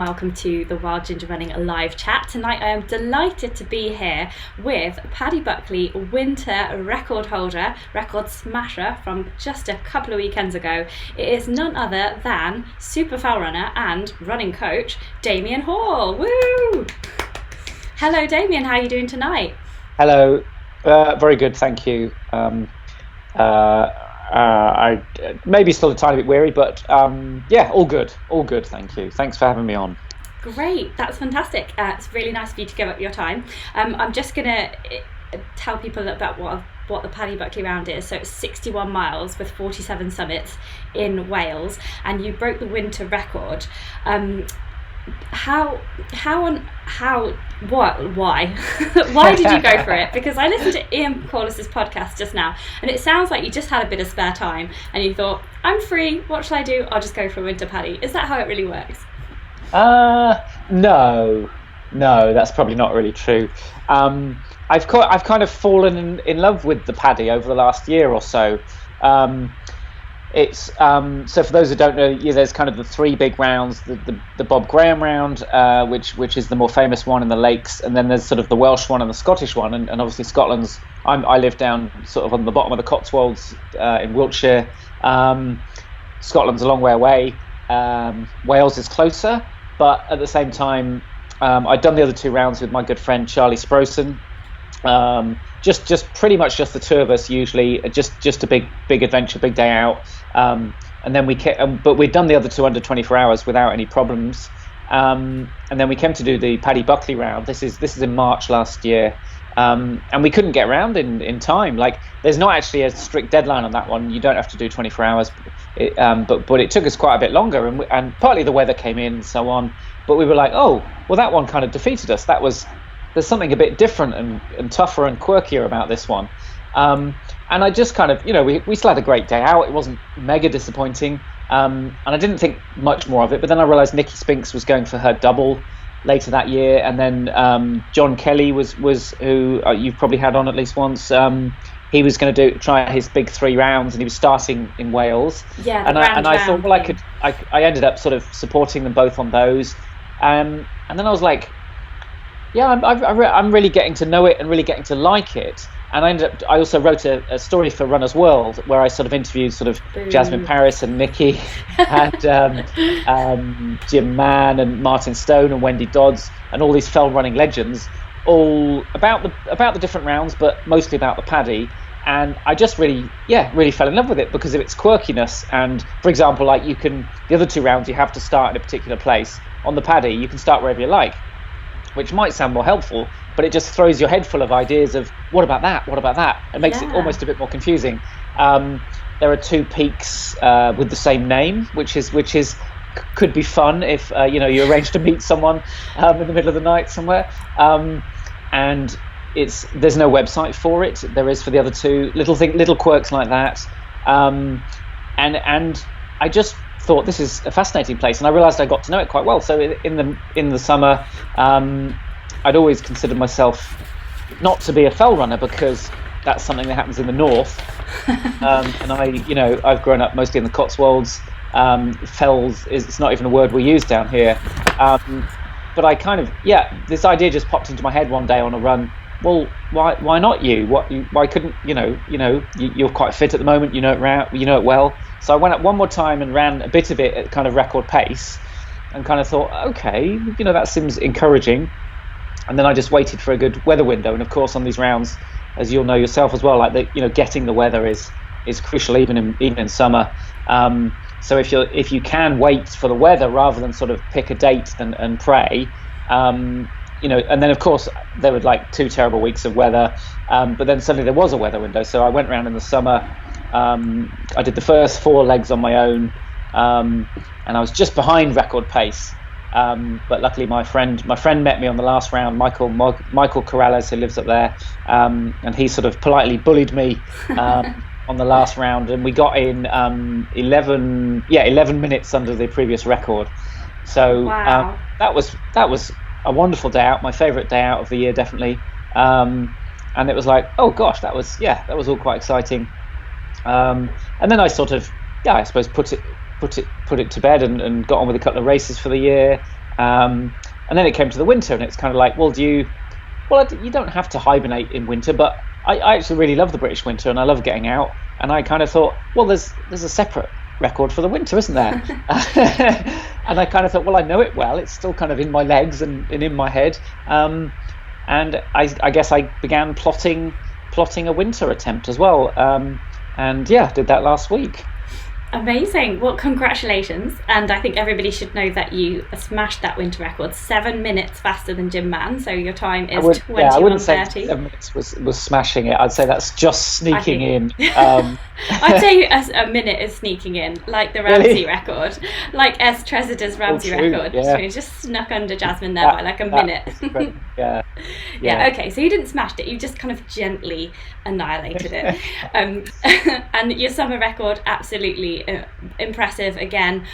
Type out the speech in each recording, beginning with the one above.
Welcome to the Wild Ginger Running live chat. Tonight I am delighted to be here with Paddy Buckley, winter record holder, record smasher from just a couple of weekends ago. It is none other than super foul runner and running coach, Damian Hall. Woo! Hello Damian, how are you doing tonight? Hello, very good, thank you. I maybe still a tiny bit weary, but yeah, all good, thank you. Thanks for having me on. Great, that's fantastic. It's really nice of you to give up your time. I'm just going to tell people about what the Paddy Buckley round is. So it's 61 miles with 47 summits in Wales, and you broke the winter record. Why why did you go for it? Because I listened to Ian Corliss's podcast just now, and it sounds like you just had a bit of spare time and you thought, I'm free, what shall I do? I'll just go for a winter Paddy. Is that how it really works? No, that's probably not really true. I've kind of fallen in love with the Paddy over the last year or so. It's so for those who don't know, there's kind of the three big rounds: the Bob Graham round, which is the more famous one in the lakes, and then there's sort of the Welsh one and the Scottish one, and obviously Scotland's. I live down sort of on the bottom of the Cotswolds in Wiltshire. Scotland's a long way away. Wales is closer, but at the same time, I'd done the other two rounds with my good friend Charlie Sproson. Just pretty much just the two of us usually, just a big adventure, big day out, and then but we'd done the other two under 24 hours without any problems, and then we came to do the Paddy Buckley round. This is in March last year, and we couldn't get around in time. Like, there's not actually a strict deadline on that one. You don't have to do 24 hours, but it took us quite a bit longer, and partly the weather came in and so on. But we were like, oh well, that one kind of defeated us. There's something a bit different and tougher and quirkier about this one. And I just kind of, we still had a great day out. It wasn't mega disappointing. And I didn't think much more of it. But then I realised Nikki Spinks was going for her double later that year. And then John Kelly was who you've probably had on at least once. He was going to try his big 3 rounds, and he was starting in Wales. Yeah, and I thought, well, I ended up sort of supporting them both on those. And then I was like, yeah, I'm really getting to know it and really getting to like it. And I also wrote a story for Runner's World where I sort of interviewed sort of Jasmine Paris and Nikki and Jim Mann and Martin Stone and Wendy Dodds and all these fell running legends, all about the different rounds, but mostly about the Paddy. And I just really fell in love with it because of its quirkiness. And for example, like the other two rounds you have to start in a particular place. On the Paddy, you can start wherever you like, which might sound more helpful, but it just throws your head full of ideas of what about that? It makes it almost a bit more confusing. There are 2 peaks with the same name, which could be fun if you arrange to meet someone in the middle of the night somewhere. And there's no website for it. There is for the other two, little quirks like that. And I just thought this is a fascinating place, and I realised I got to know it quite well. So in the summer, I'd always considered myself not to be a fell runner because that's something that happens in the north, and I've grown up mostly in the Cotswolds. Fells it's not even a word we use down here, but I kind of this idea just popped into my head one day on a run. Well, why not you? Why couldn't you're quite fit at the moment. You know it well. So I went up one more time and ran a bit of it at kind of record pace, and kind of thought, okay, that seems encouraging. And then I just waited for a good weather window. And of course, on these rounds, as you'll know yourself as well, like getting the weather is crucial even in summer. So if you can wait for the weather rather than sort of pick a date and pray. And then of course there were like 2 terrible weeks of weather, but then suddenly there was a weather window. So I went around in the summer. I did the first 4 legs on my own, and I was just behind record pace. But luckily my friend met me on the last round, Michael Corrales, who lives up there, and he sort of politely bullied me on the last round, and we got in 11 minutes under the previous record. So wow. That was a wonderful day out, my favourite day out of the year, definitely. And it was like, oh gosh, that was all quite exciting. And then I sort of, I suppose put it to bed and got on with a couple of races for the year. And then it came to the winter, and it's kind of like, well, you don't have to hibernate in winter, but I actually really love the British winter, and I love getting out. And I kind of thought, well, there's a separate record for the winter, isn't there? And I kind of thought, well, I know it well. It's still kind of in my legs and in my head. And I guess I began plotting a winter attempt as well. And yeah, did that last week. Amazing. Well, congratulations. And I think everybody should know that you smashed that winter record 7 minutes faster than Jim Mann. So your time is 21:30. Yeah, I wouldn't say 7 minutes was smashing it. I'd say that's just sneaking in. I'd say a minute is sneaking in, like the Ramsey record, like S. Tresida's Ramsey record. Yeah. So you just snuck under Jasmine there by like a minute. Yeah. Okay, so you didn't smash it. You just kind of gently annihilated it. And your summer record, absolutely impressive again.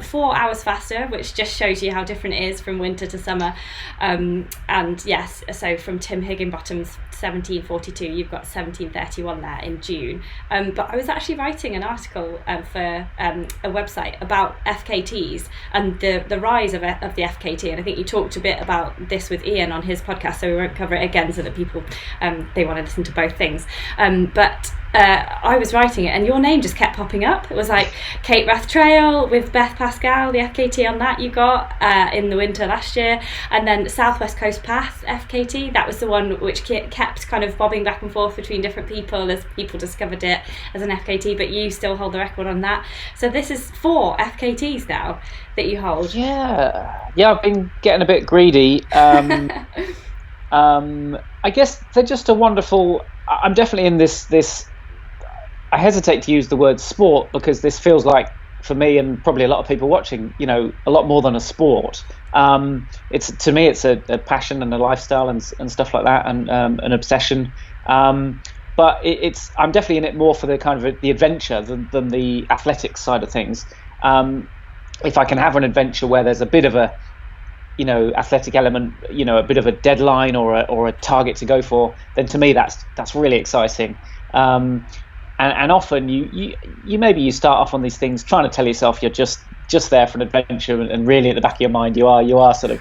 4 hours faster, which just shows you how different it is from winter to summer. And yes, so from Tim Higginbottom's 17:42, you've got 17:31 there in June. But I was actually writing an article for a website about FKTs and the rise of the FKT, and I think you talked a bit about this with Ian on his podcast, so we won't cover it again so that people they want to listen to both things. But I was writing it and your name just kept popping up. It was like Cape Wrath Trail with Beth Pascal, the FKT on that you got in the winter last year, and then Southwest Coast Path FKT, that was the one which kept kind of bobbing back and forth between different people as people discovered it as an FKT, but you still hold the record on that. So this is 4 FKTs now that you hold. Yeah, I've been getting a bit greedy. I guess they're just a wonderful. I'm definitely in this. I hesitate to use the word sport because this feels like, for me and probably a lot of people watching, a lot more than a sport. To me, it's a passion and a lifestyle and stuff like that, and an obsession. But I'm definitely in it more for the kind of the adventure than the athletics side of things. If I can have an adventure where there's a bit of a athletic element, a bit of a deadline or a target to go for, then to me that's really exciting. And often you start off on these things trying to tell yourself you're just there for an adventure, and really at the back of your mind you are sort of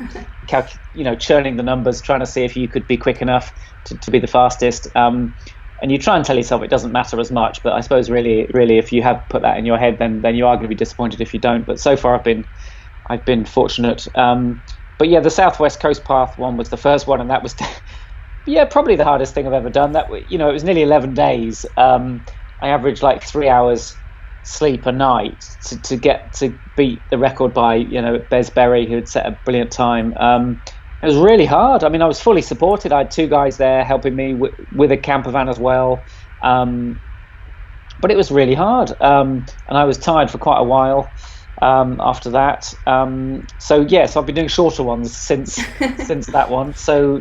churning the numbers, trying to see if you could be quick enough to be the fastest. And you try and tell yourself it doesn't matter as much, but I suppose really if you have put that in your head, then you are going to be disappointed if you don't. But so far I've been fortunate. But yeah, the Southwest Coast Path one was the first one, and that was probably the hardest thing I've ever done. That it was nearly 11 days. I averaged like 3 hours sleep a night to get to beat the record by Bez Berry, who had set a brilliant time. It was really hard. I mean, I was fully supported. I had 2 guys there helping me with a camper van as well. But it was really hard, and I was tired for quite a while after that. So I've been doing shorter ones since that one. So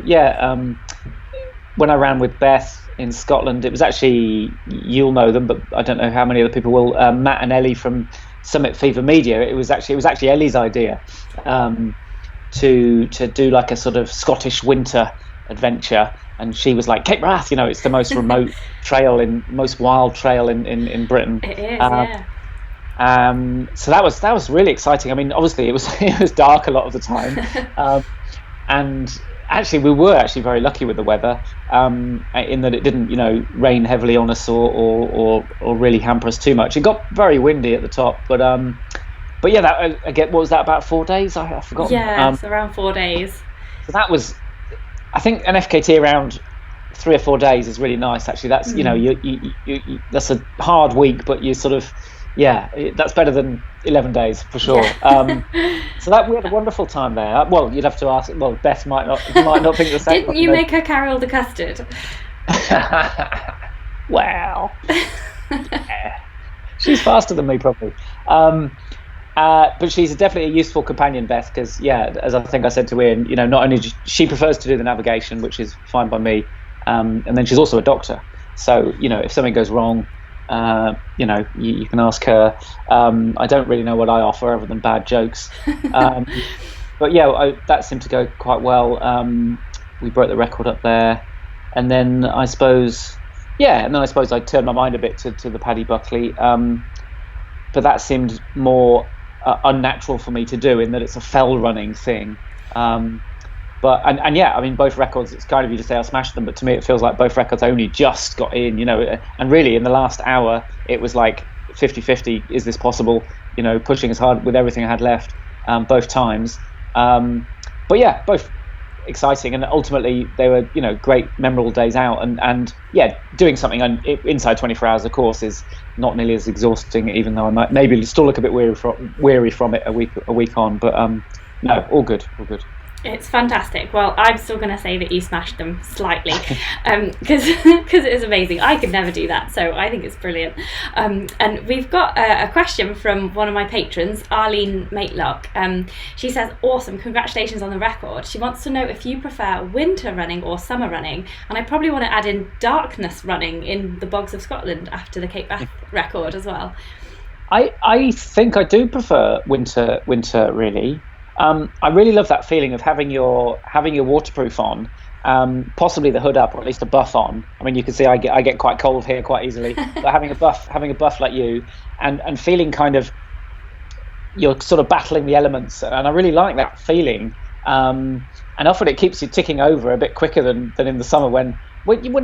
when I ran with Beth in Scotland, it was actually, you'll know them, but I don't know how many other people will, Matt and Ellie from Summit Fever Media. It was actually Ellie's idea to do like a sort of Scottish winter adventure, and she was like, Cape Wrath, it's the most remote most wild trail in Britain. It is, so that was really exciting. I mean, obviously it was dark a lot of the time, and actually we were very lucky with the weather, in that it didn't rain heavily on us or really hamper us too much. It got very windy at the top, but yeah, that again, what was that, about 4 days? I forgot. Yeah, it's around 4 days. So that was, I think, an FKT around 3 or 4 days is really nice. Actually, that's you that's a hard week, but you sort of, that's better than 11 days for sure. So that we had a wonderful time there. Well, you'd have to ask. Well, Beth might not think the same. Didn't you make her carol the custard? Wow. She's faster than me probably. But she's definitely a useful companion, Beth, because as I think I said to Ian, not only she prefers to do the navigation, which is fine by me, and then she's also a doctor. So if something goes wrong, you can ask her. I don't really know what I offer other than bad jokes, but that seemed to go quite well. We broke the record up there, and then I suppose I turned my mind a bit to the Paddy Buckley, but that seemed more unnatural for me to do, in that it's a fell running thing. But yeah, I mean, both records, it's kind of you to say I smashed them, but to me it feels like both records only just got in, and really in the last hour it was like 50-50, is this possible, pushing as hard with everything I had left, both times. But yeah, both exciting, and ultimately they were, great, memorable days out, and yeah, doing something inside 24 hours, of course, is not nearly as exhausting, even though I might maybe still look a bit weary from it a week on, but no, all good. It's fantastic. Well, I'm still going to say that you smashed them slightly, because it is amazing. I could never do that, so I think it's brilliant. And we've got a question from one of my patrons, Arleen Matelock. She says, awesome, congratulations on the record. She wants to know if you prefer winter running or summer running, and I probably want to add in darkness running in the bogs of Scotland after the Cape Bath record as well. I think I do prefer winter really. I really love that feeling of having your waterproof on, possibly the hood up, or at least a buff on. I mean, you can see I get quite cold here quite easily, but having a buff like you, and feeling kind of you're sort of battling the elements, and I really like that feeling. And often it keeps you ticking over a bit quicker than in the summer. When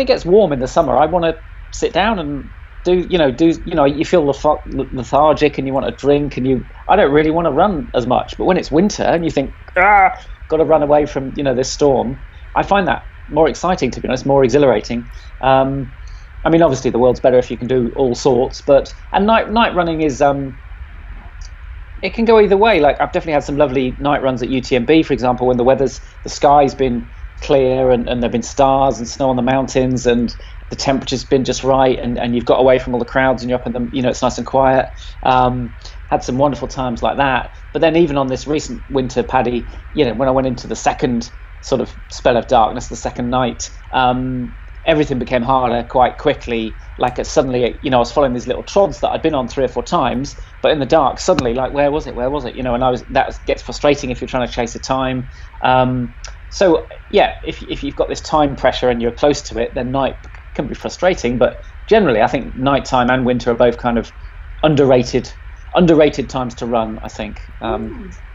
it gets warm in the summer, I want to sit down and you feel lethargic and you want a drink, and I don't really want to run as much. But when it's winter and you think, got to run away from this storm, I find that more exciting, to be honest, more exhilarating. I mean, obviously the world's better if you can do all sorts, and night running is it can go either way. Like, I've definitely had some lovely night runs at UTMB, for example, when the sky's been clear and there've been stars and snow on the mountains, and the temperature's been just right, and you've got away from all the crowds and you're up in the, it's nice and quiet. Had some wonderful times like that. But then even on this recent winter, Paddy, when I went into the second sort of spell of darkness, the second night, everything became harder quite quickly. Like, suddenly, I was following these little trods that I'd been on 3 or 4 times, but in the dark, suddenly, like, where was it? And that gets frustrating if you're trying to chase a time. So yeah, if you've got this time pressure and you're close to it, then night can be frustrating. But generally, I think nighttime and winter are both kind of underrated times to run, I think.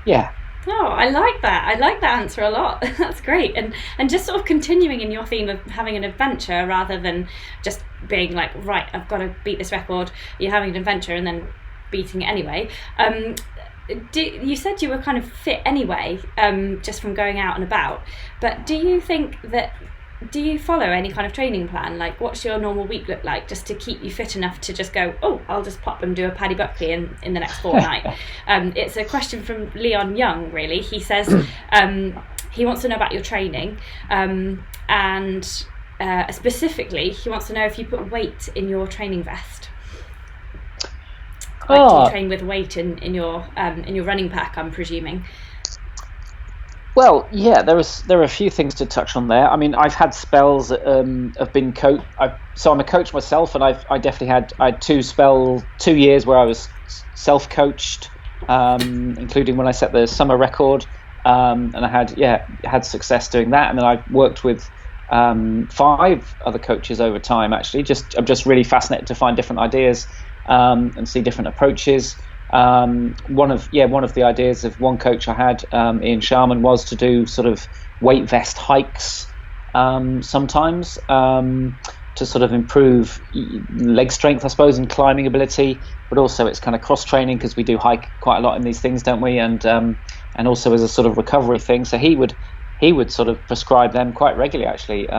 Yeah. Oh, I like that. I like that answer a lot. That's great. And just sort of continuing in your theme of having an adventure rather than just being like, right, I've got to beat this record. You're having an adventure and then beating it anyway. You said you were kind of fit anyway, just from going out and about. But do you follow any kind of training plan? Like, what's your normal week look like, just to keep you fit enough to just go, I'll just pop and do a Paddy Buckley in the next fortnight? It's a question from Leon Young, really. He says he wants to know about your training, and specifically he wants to know if you put weight in your training vest. Do you train with weight in your running pack, I'm presuming? Well, yeah, there are a few things to touch on there. I mean, I've had spells of been coach. So I'm a coach myself, and I definitely had 2 years where I was self-coached, including when I set the summer record, and I had success doing that. And then I've worked with 5 other coaches over time. Actually, I'm just really fascinated to find different ideas and see different approaches. One of the ideas of one coach I had, Ian Sharman, was to do sort of weight vest hikes sometimes, to sort of improve leg strength, I suppose, and climbing ability, but also it's kind of cross training, because we do hike quite a lot in these things, don't we? And also as a sort of recovery thing. So he would sort of prescribe them quite regularly, actually,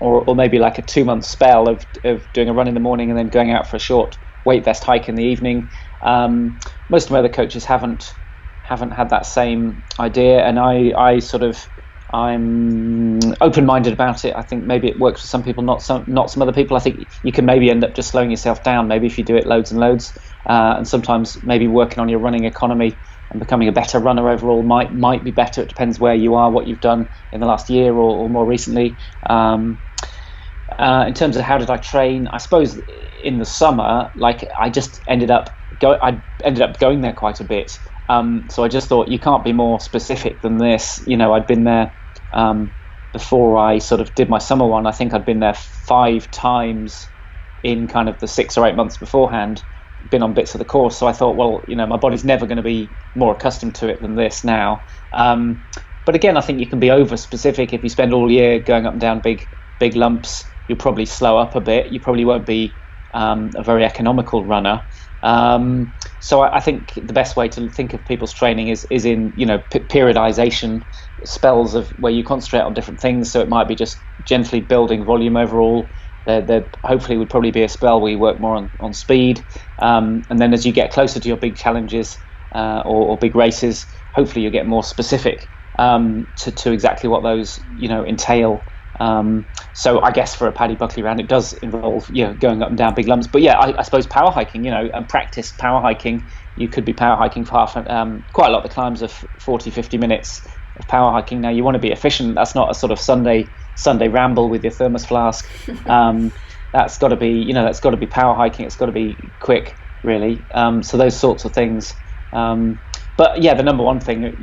or maybe like a 2-month spell of doing a run in the morning and then going out for a short weight vest hike in the evening. Most of my other coaches haven't had that same idea, and I'm open-minded about it. I think maybe it works for some people, not some other people. I think you can maybe end up just slowing yourself down, maybe if you do it loads and loads, and sometimes maybe working on your running economy and becoming a better runner overall might be better. It depends where you are, what you've done in the last year or more recently. In terms of how did I train, I suppose in the summer, like, I just ended up going there quite a bit. So I just thought, you can't be more specific than this. I'd been there before I sort of did my summer one. I think I'd been there 5 times in kind of the 6 or 8 months beforehand. been on bits of the course. So I thought, well, my body's never going to be more accustomed to it than this now. But again, I think you can be over specific. If you spend all year going up and down big lumps, you'll probably slow up a bit. You probably won't be a very economical runner. So I think the best way to think of people's training is in periodization, spells of where you concentrate on different things. So it might be just gently building volume overall. There hopefully would probably be a spell where you work more on speed, and then as you get closer to your big challenges or big races, hopefully you get more specific to exactly what those entail. So I guess for a Paddy Buckley round, it does involve going up and down big lumps. But yeah, I suppose power hiking, and practiced power hiking, you could be power hiking for quite a lot of the climbs of 40-50 minutes of power hiking. Now you want to be efficient. That's not a sort of Sunday ramble with your thermos flask. That's got to be power hiking. It's got to be quick, really. So those sorts of things. But yeah, the number one thing,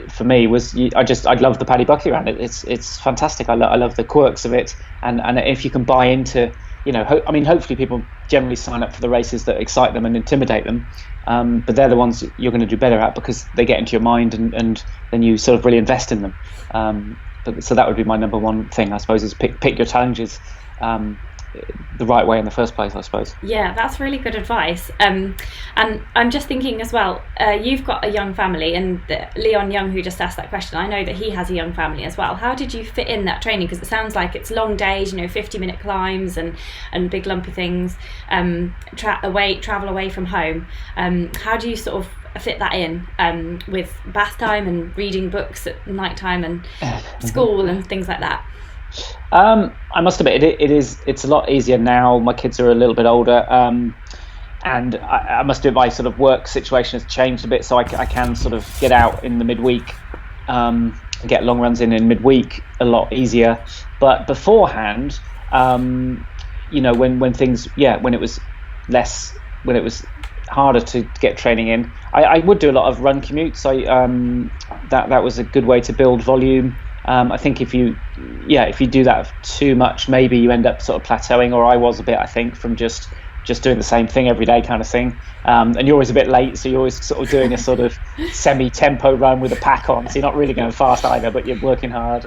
for me was I love the Paddy Buckley round. It's fantastic. I love the quirks of it, and if you can buy into, hopefully people generally sign up for the races that excite them and intimidate them, but they're the ones you're going to do better at because they get into your mind, and then you sort of really invest in them. So that would be my number one thing, I suppose, is pick your challenges the right way in the first place, I suppose. Yeah, that's really good advice. And I'm just thinking as well, you've got a young family, and Leon Young, who just asked that question, I know that he has a young family as well. How did you fit in that training? Because it sounds like it's long days, 50-minute climbs and big lumpy things, travel away from home. How do you sort of fit that in with bath time and reading books at night time and school and things like that? I must admit, it's a lot easier now. My kids are a little bit older, and I must admit my sort of work situation has changed a bit, so I can sort of get out in the midweek, get long runs in midweek a lot easier. But beforehand, when it was harder to get training in, I would do a lot of run commutes. That was a good way to build volume. I think if you do that too much, maybe you end up sort of plateauing, or I was a bit, I think, from just doing the same thing every day kind of thing. And you're always a bit late, so you're always sort of doing a sort of semi-tempo run with a pack on, so you're not really going fast either, but you're working hard.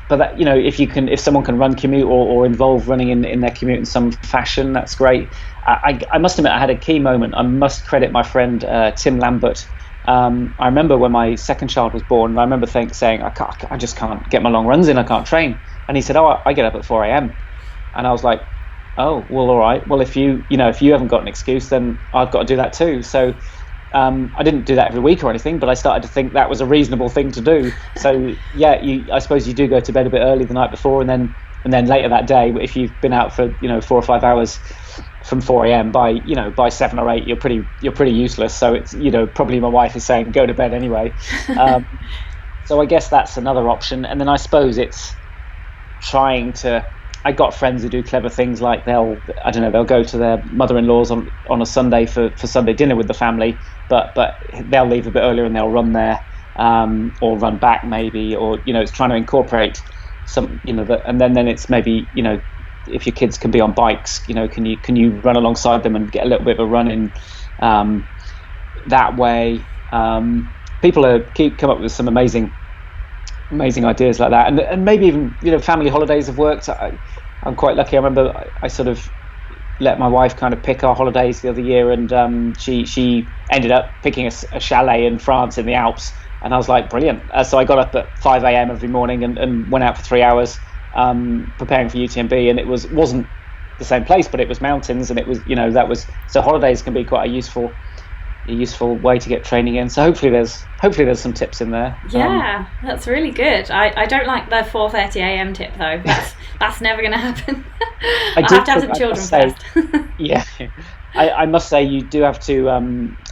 But that, if someone can run commute or involve running in their commute in some fashion, that's great. I must admit, I had a key moment. I must credit my friend Tim Lambert. I remember when my second child was born, and I remember saying, I just can't get my long runs in, I can't train. And he said, I get up at 4 a.m. And I was like, oh, well, all right. Well, if you haven't got an excuse, then I've got to do that too. So I didn't do that every week or anything, but I started to think that was a reasonable thing to do. So yeah, I suppose you do go to bed a bit early the night before, and then later that day, if you've been out for 4 or 5 hours from 4 a.m. by 7 or 8, you're pretty useless. So it's probably my wife is saying go to bed anyway. So I guess that's another option. And then I suppose it's trying to. I got friends who do clever things like they'll go to their mother-in-law's on a Sunday for Sunday dinner with the family, but they'll leave a bit earlier and they'll run there, or run back maybe, or it's trying to incorporate some and then it's maybe if your kids can be on bikes, can you run alongside them and get a little bit of a run in that way. People come up with some amazing ideas like that, and maybe even family holidays have worked. I'm quite lucky. I remember I sort of let my wife kind of pick our holidays the other year, and she ended up picking a chalet in France in the Alps, and I was like, brilliant. So I got up at 5 a.m. every morning and went out for 3 hours preparing for UTMB, and it wasn't the same place, but it was mountains, and it was so holidays can be quite a useful way to get training in. So hopefully there's some tips in there. Yeah, that's really good. I don't like the 4:30 a.m. tip though. That's never going to happen. I have to have some children first. Yeah, I must say you do have to.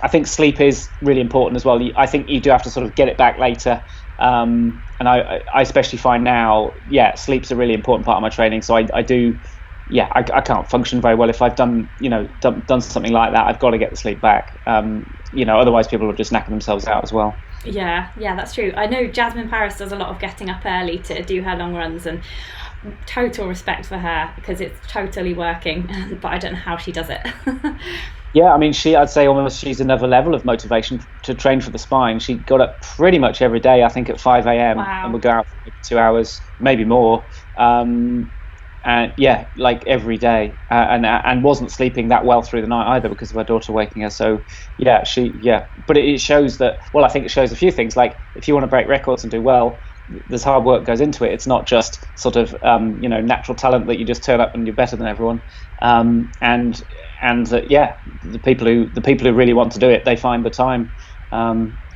I think sleep is really important as well. I think you do have to sort of get it back later. And I especially find now, sleep's a really important part of my training. So I do. Yeah, I can't function very well if I've done something like that. I've got to get the sleep back. Otherwise people will just knacker themselves out as well. Yeah, that's true. I know Jasmine Paris does a lot of getting up early to do her long runs, and total respect for her, because it's totally working, but I don't know how she does it. Yeah, I mean, I'd say almost she's another level of motivation to train for the spine. She got up pretty much every day, I think at 5 a.m. Wow. and would go out for 2 hours, maybe more. And yeah, like every day, and wasn't sleeping that well through the night either because of her daughter waking her. So yeah, but it shows that, well, I think it shows a few things. Like, if you want to break records and do well, there's hard work goes into it. It's not just sort of natural talent that you just turn up and you're better than everyone. And that, yeah, the people who really want to do it, they find the time.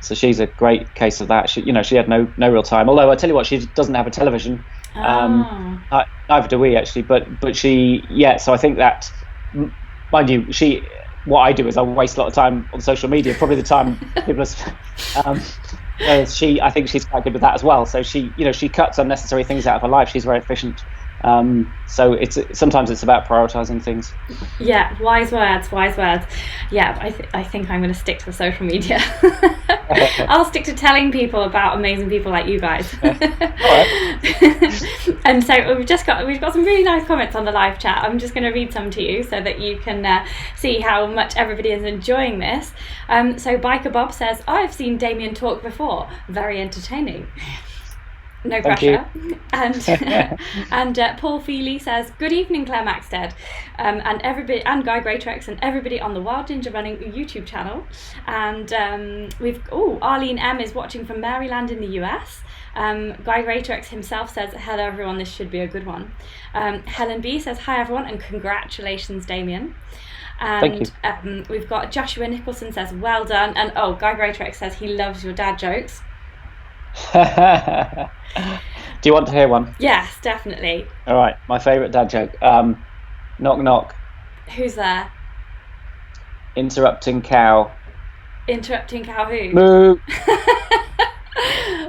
So she's a great case of that. She had no real time. Although I tell you what, she doesn't have a television. Neither do we, actually. But she, yeah. So I think that, mind you, what I do is I waste a lot of time on social media. Probably the time people are. I think she's quite good with that as well. So she cuts unnecessary things out of her life. She's very efficient. So sometimes it's about prioritizing things. Yeah, wise words. Yeah, I think I'm going to stick to the social media. I'll stick to telling people about amazing people like you guys. And so we've got some really nice comments on the live chat. I'm just going to read some to you so that you can see how much everybody is enjoying this. So Biker Bob says, I've seen Damian talk before, very entertaining. No pressure. And Paul Feely says, good evening, Claire Maxted, and everybody, and Guy Greatorex, and everybody on the Wild Ginger Running YouTube channel. And Arlene M is watching from Maryland in the US. Guy Greatorex himself says, hello everyone, this should be a good one. Helen B says, hi everyone, and congratulations, Damian. And thank you. We've got Joshua Nicholson says, well done. And Guy Greatorex says he loves your dad jokes. Do you want to hear one? Yes, definitely. All right, my favourite dad joke. Knock knock. Who's there? Interrupting cow. Interrupting cow who? Moo.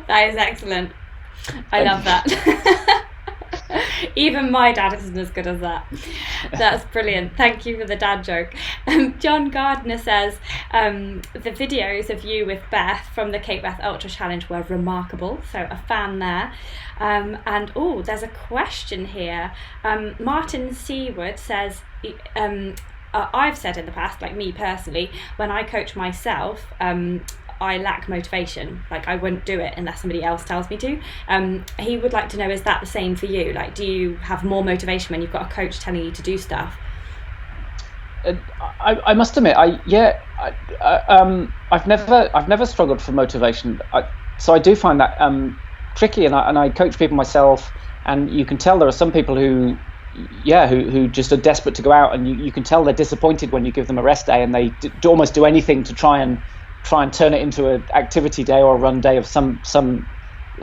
That is excellent. I love that. Even my dad isn't as good as that. That's brilliant. Thank you for the dad joke. John Gardner says, the videos of you with Beth from the Cape Beth Ultra Challenge were remarkable. So a fan there. And there's a question here. Mratin Seward says, I've said in the past, like me personally, when I coach myself, I lack motivation. Like, I won't do it unless somebody else tells me to. He would like to know, is that the same for you? Like, do you have more motivation when you've got a coach telling you to do stuff? I must admit, I've never struggled for motivation. So I do find that tricky, and I coach people myself, and you can tell there are some people who just are desperate to go out, and you can tell they're disappointed when you give them a rest day, and they almost do anything to try and turn it into an activity day or a run day of some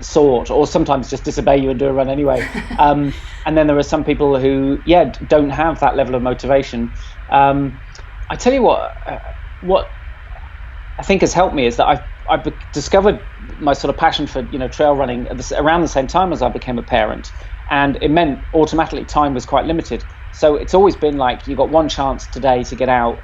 sort, or sometimes just disobey you and do a run anyway. And then there are some people who don't have that level of motivation. I tell you what I think has helped me is that I've discovered my sort of passion for trail running around the same time as I became a parent, and it meant automatically time was quite limited. So it's always been like, you got one chance today to get out.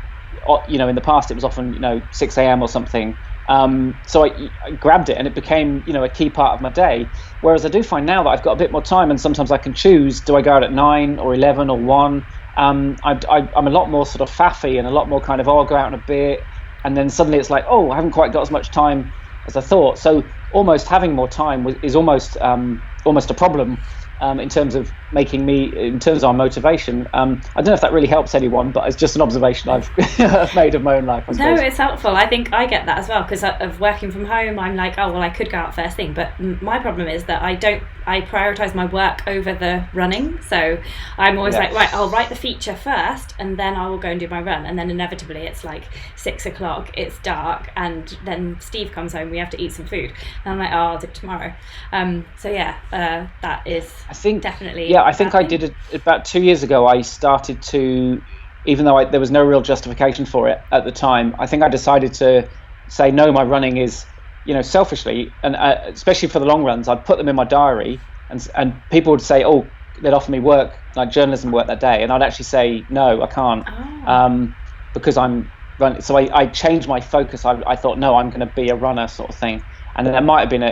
In the past it was often 6 a.m. or something. So I grabbed it, and it became a key part of my day. Whereas I do find now that I've got a bit more time, and sometimes I can choose, do I go out at 9 or 11 or 1? I'm a lot more sort of faffy, and a lot more kind of, I'll go out in a bit, and then suddenly it's like, I haven't quite got as much time as I thought. So almost having more time is almost a problem. In terms of our motivation. I don't know if that really helps anyone, but it's just an observation I've made of my own life, I suppose. No, it's helpful. I think I get that as well, because of working from home, I'm like, I could go out first thing, but my problem is that I prioritise my work over the running. So I'm always like, right, I'll write the feature first, and then I will go and do my run, and then inevitably it's like 6 o'clock, it's dark, and then Steve comes home, we have to eat some food, and I'm like, I'll do it tomorrow. That is, I think, definitely. Yeah, I think I did it about 2 years ago. I started to, even though there was no real justification for it at the time, I think I decided to say, no, my running is, selfishly, and especially for the long runs, I'd put them in my diary, and people would say, they'd offer me work, like journalism work that day, and I'd actually say, no, I can't, because I'm running. So I changed my focus. I thought, no, I'm going to be a runner, sort of thing. and that might have been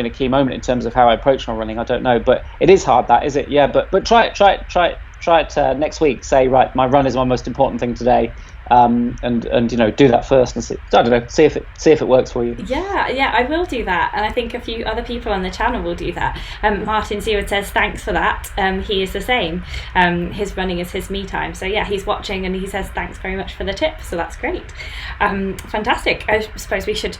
a key moment in terms of how I approach my running. I don't know, but it is hard, that, is it? Yeah, but try it next week. Say, right, my run is my most important thing today. And do that first and see, I don't know, see if it works for you. Yeah, I will do that, and I think a few other people on the channel will do that. Mratin Seward says thanks for that. He is the same. His running is his me time. So yeah, he's watching and he says thanks very much for the tip. So that's great. Fantastic. I suppose we should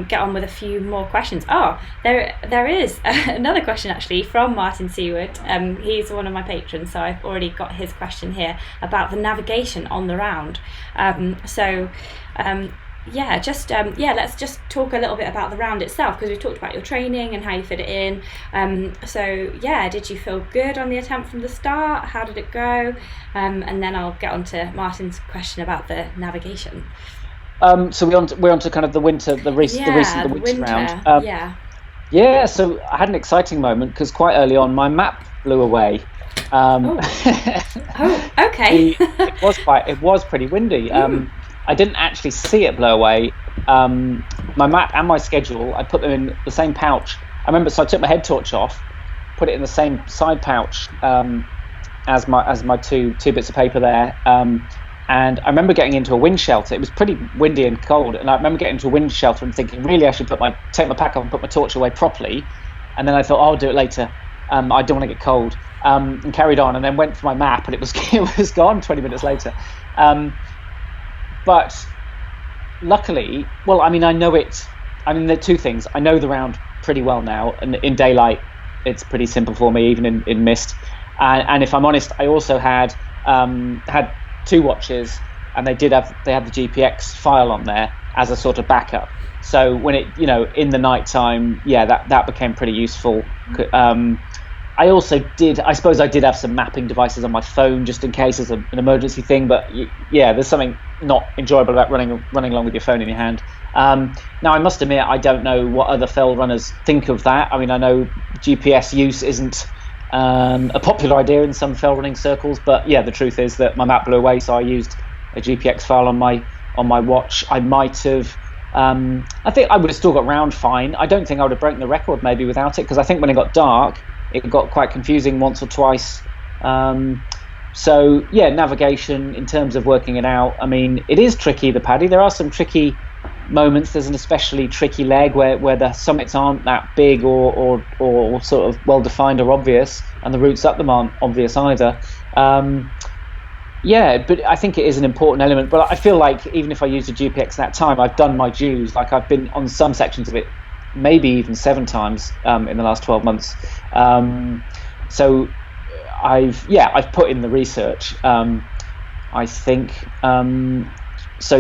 get on with a few more questions. Oh, there is another question actually from Mratin Seward. He's one of my patrons, so I've already got his question here about the navigation on the round. Let's just talk a little bit about the round itself, because we've talked about your training and how you fit it in. Did you feel good on the attempt from the start? How did it go? And then I'll get on to Martin's question about the navigation. So we're on to kind of the winter round. So I had an exciting moment because quite early on my map blew away. Okay. It was pretty windy. I didn't actually see it blow away. My map and my schedule, I put them in the same pouch. I remember, so I took my head torch off, put it in the same side pouch as my two bits of paper there. And I remember getting into a wind shelter. It was pretty windy and cold, and I remember getting into a wind shelter and thinking, really, I should take my pack off and put my torch away properly. And then I thought, I'll do it later. I don't want to get cold. And carried on, and then went for my map, and it was gone 20 minutes later. But luckily, I know it. There are two things. I know the round pretty well now, and in daylight, it's pretty simple for me, even in mist. And if I'm honest, I also had two watches, and they had the GPX file on there as a sort of backup. So when it, in the night time, that became pretty useful. I did have some mapping devices on my phone just in case as an emergency thing, but there's something not enjoyable about running along with your phone in your hand. Now, I must admit, I don't know what other fell runners think of that. I know GPS use isn't a popular idea in some fell running circles, but the truth is that my map blew away, so I used a GPX file on my watch. I might have. I think I would have still got round fine. I don't think I would have broken the record maybe without it, because I think when it got dark, it got quite confusing once or twice. Navigation in terms of working it out. It is tricky, the Paddy. There are some tricky moments. There's an especially tricky leg where the summits aren't that big or sort of well defined or obvious, and the routes up them aren't obvious either. But I think it is an important element. But I feel like even if I used a GPX that time, I've done my dues. Like, I've been on some sections of it maybe even 7 times in the last 12 months. So I've put in the research, I think. You're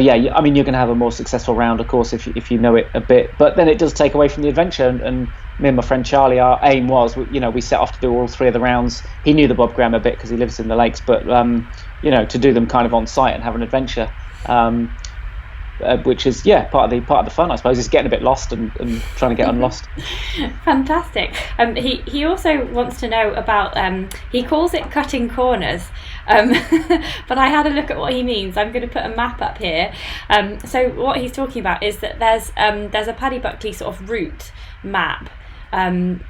going to have a more successful round, of course, if you know it a bit. But then it does take away from the adventure. And me and my friend Charlie, our aim was, we set off to do all 3 of the rounds. He knew the Bob Graham a bit because he lives in the lakes, but to do them kind of on site and have an adventure. Which is part of the fun, I suppose, is getting a bit lost and trying to get unlost. Fantastic. He also wants to know about, he calls it cutting corners, but I had a look at what he means. I'm going to put a map up here. So what he's talking about is that there's a Paddy Buckley sort of route map on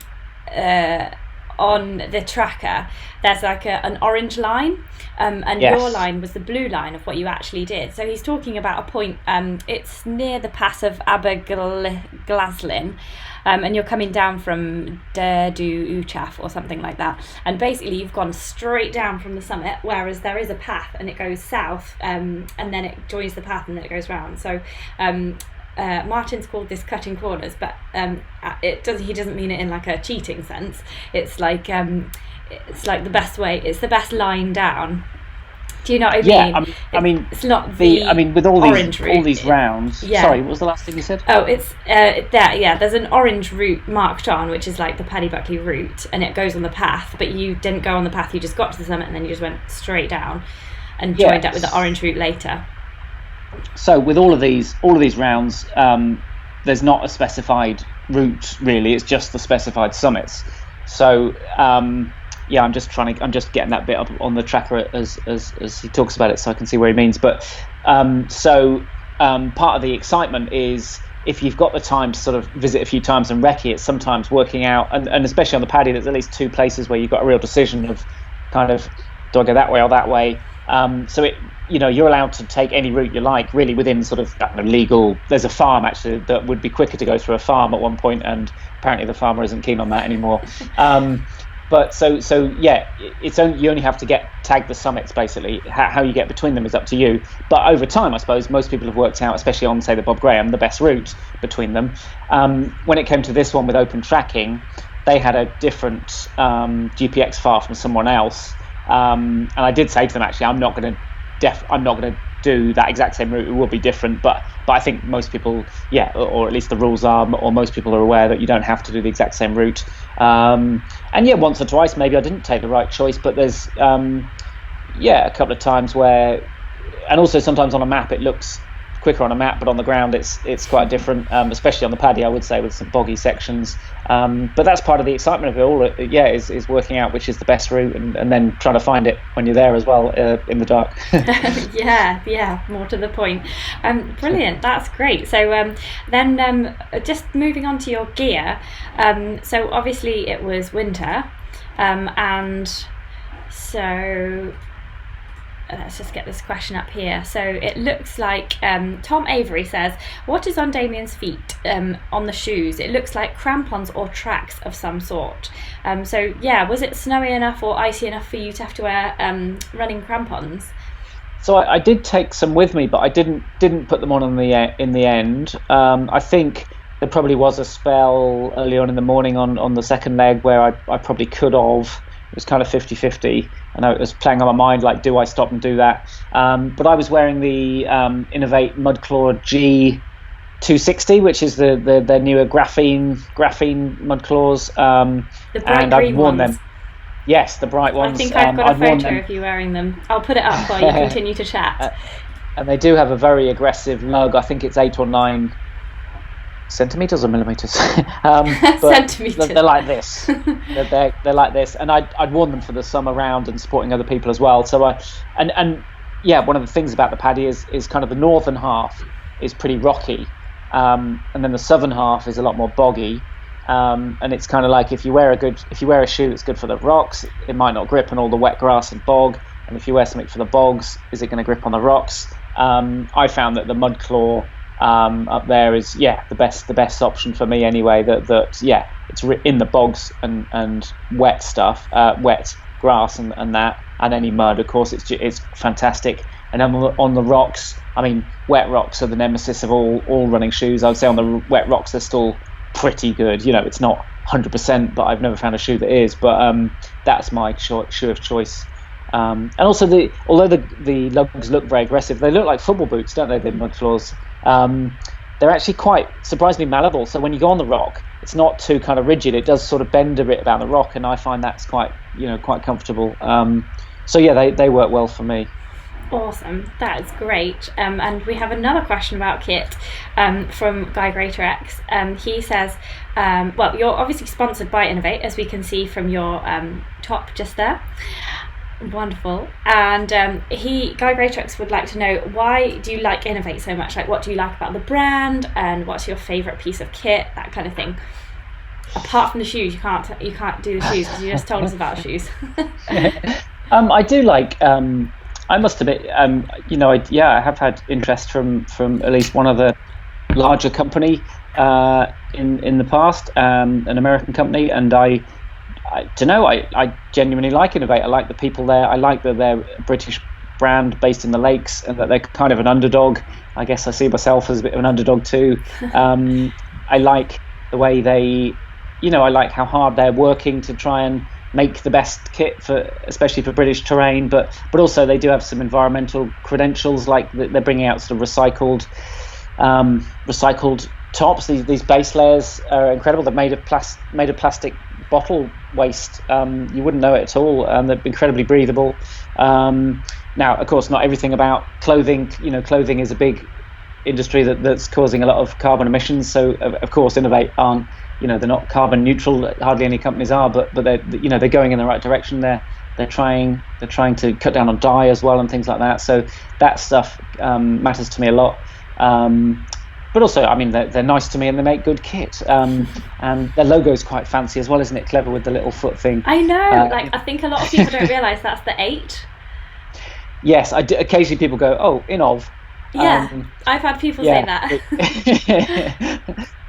the tracker. There's like an orange line, and yes. Your line was the blue line of what you actually did. So he's talking about a point, it's near the pass of Aberglaslyn, and you're coming down from Derdu Uchaf or something like that, and basically you've gone straight down from the summit, whereas there is a path and it goes south, and then it joins the path and then it goes round. So Martin's called this cutting corners, but he doesn't mean it in like a cheating sense. It's like the best way. It's the best line down. Do you know what I mean? It's not with all these rounds. Yeah. Sorry, what was the last thing you said? Oh, it's there. Yeah, there's an orange route marked on, which is like the Paddy Buckley route, and it goes on the path. But you didn't go on the path. You just got to the summit, and then you just went straight down, and joined up with the orange route later. So with all of these rounds, there's not a specified route really. It's just the specified summits. So I'm just getting that bit up on the tracker as he talks about it, so I can see where he means. But part of the excitement is if you've got the time to sort of visit a few times and recce, it's sometimes working out, and especially on the paddy, there's at least 2 places where you've got a real decision of kind of, do I go that way or that way? So you're allowed to take any route you like, really, within sort of legal. There's a farm actually that would be quicker to go through a farm at one point, and apparently the farmer isn't keen on that anymore. But it's only, you only have to tag the summits basically. How you get between them is up to you. But over time, I suppose most people have worked out, especially on say the Bob Graham, the best route between them. When it came to this one with open tracking, they had a different GPX file from someone else, and I did say to them actually, I'm not going to do that exact same route. It will be different, but I think most people, or at least the rules are, or most people are aware that you don't have to do the exact same route. And once or twice maybe I didn't take the right choice, but there's a couple of times where, and also sometimes on a map it looks quicker on a map, but on the ground it's quite different, especially on the paddy, I would say, with some boggy sections. But that's part of the excitement of it all. Is working out which is the best route, and then trying to find it when you're there as well, in the dark. yeah, more to the point. Brilliant, that's great. So then just moving on to your gear. So obviously it was winter, and so let's just get this question up here. So it looks like Tom Avery says, what is on Damian's feet on the shoes? It looks like crampons or tracks of some sort. Was it snowy enough or icy enough for you to have to wear running crampons? So I did take some with me, but I didn't put them on in the end. I think there probably was a spell early on in the morning on the second leg where I probably could have. It was kind of 50-50, and it was playing on my mind, like, do I stop and do that? But I was wearing the Innovate Mudclaw G260, which is their newer graphene Mudclaws. The bright green ones. Them. Yes, the bright ones. I think I've got a photo of you wearing them. I'll put it up while you continue to chat. And they do have a very aggressive lug. I think it's 8 or 9 centimeters or millimeters. Centimeters. They're like this. they're like this, and I'd worn them for the summer round and supporting other people as well. So one of the things about the paddy is kind of the northern half is pretty rocky, and then the southern half is a lot more boggy. And it's kind of like if you wear a shoe that's good for the rocks, it might not grip on all the wet grass and bog. And if you wear something for the bogs, is it going to grip on the rocks? I found that the Mudclaw up there is the best option for me anyway. It's in the bogs and wet stuff, wet grass and that, and any mud, of course, it's fantastic. And on the rocks, I mean, wet rocks are the nemesis of all running shoes. I would say on the wet rocks they're still pretty good. It's not 100%, but I've never found a shoe that is. But that's my shoe of choice. And also, although the lugs look very aggressive, they look like football boots, don't they? The Mudclaws. They're actually quite surprisingly malleable. So when you go on the rock, it's not too kind of rigid. It does sort of bend a bit about the rock, and I find that's quite comfortable. They work well for me. Awesome, that is great. And we have another question about kit from Guy Greatorex. He says, you're obviously sponsored by Innovate, as we can see from your top just there. Wonderful. And Guy Greatorex would like to know, why do you like Innovate so much? Like, what do you like about the brand, and what's your favourite piece of kit, that kind of thing? Apart from the shoes, you can't do the shoes because you just told us about shoes. I do like. I must admit, I have had interest from at least one other larger company in the past, an American company, and I don't know. I genuinely like Innovate. I like the people there. I like that they're a British brand based in the Lakes, and that they're kind of an underdog. I guess I see myself as a bit of an underdog too. I like the way I like how hard they're working to try and make the best kit especially for British terrain, but also they do have some environmental credentials, like they're bringing out sort of recycled tops. These base layers are incredible. They're made of plastic bottle waste. You wouldn't know it at all. They're incredibly breathable. Now, of course, not everything about clothing. Clothing is a big industry that's causing a lot of carbon emissions. So, of course, Innovate aren't. They're not carbon neutral. Hardly any companies are, but they're going in the right direction. They're trying to cut down on dye as well and things like that. So that stuff matters to me a lot. but also, I mean, they're nice to me and they make good kit. And their logo is quite fancy as well, isn't it? Clever with the little foot thing. I know. I think a lot of people don't realise that's the 8. Yes, I do. Occasionally people go, "Oh, Inov." Yeah, I've had people say that.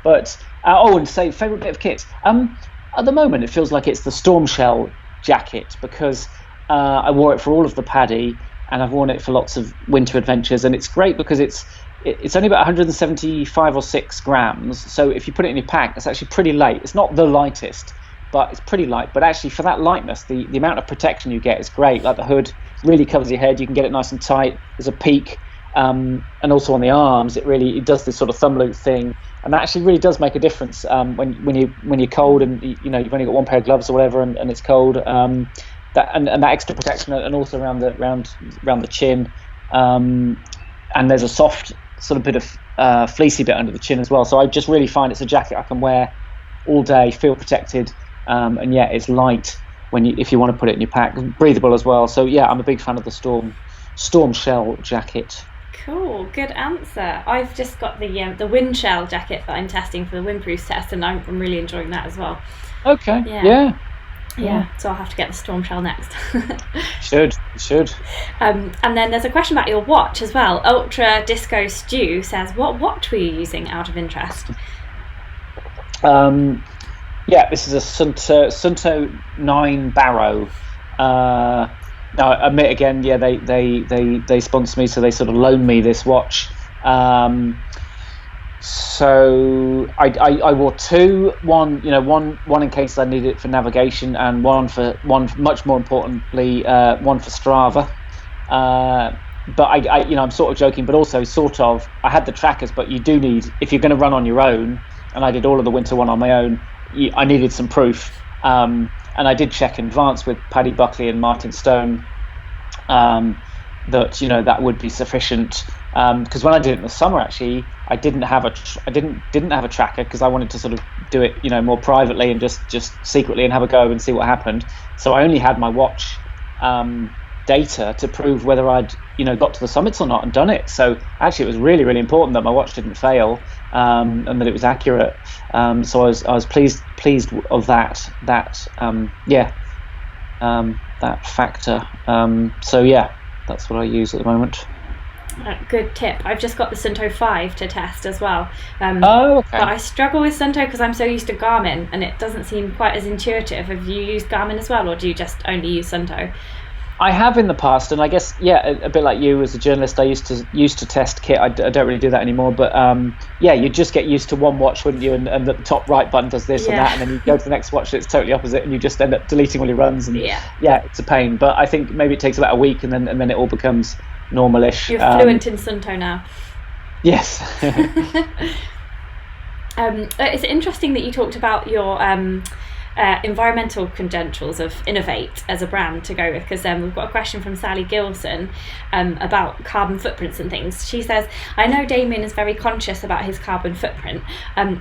But and say favourite bit of kit. At the moment, it feels like it's the Storm Shell jacket because I wore it for all of the Paddy, and I've worn it for lots of winter adventures, and it's great because it's only about 175 or 6 grams. So if you put it in your pack, it's actually pretty light. It's not the lightest, but it's pretty light. But actually, for that lightness, the amount of protection you get is great. Like the hood really covers your head. You can get it nice and tight. There's a peak. And also on the arms, it does this sort of thumb loop thing, and that actually really does make a difference when you're cold and you've only got one pair of gloves or whatever, and it's cold. That extra protection, and also around the chin, and there's a soft sort of bit of fleecy bit under the chin as well. So I just really find it's a jacket I can wear all day, feel protected, and yet it's light if you want to put it in your pack, breathable as well. So yeah, I'm a big fan of the Storm Shell jacket. Cool, good answer. I've just got the wind shell jacket that I'm testing for the windproof test, and I'm really enjoying that as well. Okay. Yeah. So I'll have to get the Storm Shell next. Should. And then there's a question about your watch as well. Ultra Disco Stu says, what watch were you using out of interest? This is a Sunto 9 Barrow. Now, I admit again, they sponsor me, so they sort of loan me this watch. So I wore 2, one in case I needed it for navigation, and one much more importantly, one for Strava. But I'm sort of joking, but also sort of, I had the trackers, but you do need, if you're going to run on your own, and I did all of the winter one on my own, I needed some proof. And I did check in advance with Paddy Buckley and Martin Stone that would be sufficient. Because when I did it in the summer, actually, I didn't have a tracker because I wanted to sort of do it, more privately and just secretly and have a go and see what happened. So I only had my watch data to prove whether I'd got to the summits or not and done it. So actually, it was really, really important that my watch didn't fail and that it was accurate. So I was pleased of that factor. So yeah, that's what I use at the moment. Good tip. I've just got the Sunto 5 to test as well. Okay. But I struggle with Sunto because I'm so used to Garmin, and it doesn't seem quite as intuitive. Have you used Garmin as well, or do you just only use Sunto? I have in the past, and I guess a bit like you as a journalist, I used to test kit. I don't really do that anymore, but you just get used to one watch, wouldn't you? And the top right button does this and that, and then you go to the next watch, it's totally opposite, and you just end up deleting all your runs. And it's a pain. But I think maybe it takes about a week, and then it all becomes normalish. You're fluent in Sunto now. Yes. It's interesting that you talked about your environmental credentials of Innovate as a brand to go with, because we've got a question from Sally Gilson about carbon footprints and things. She says, I know Damian is very conscious about his carbon footprint.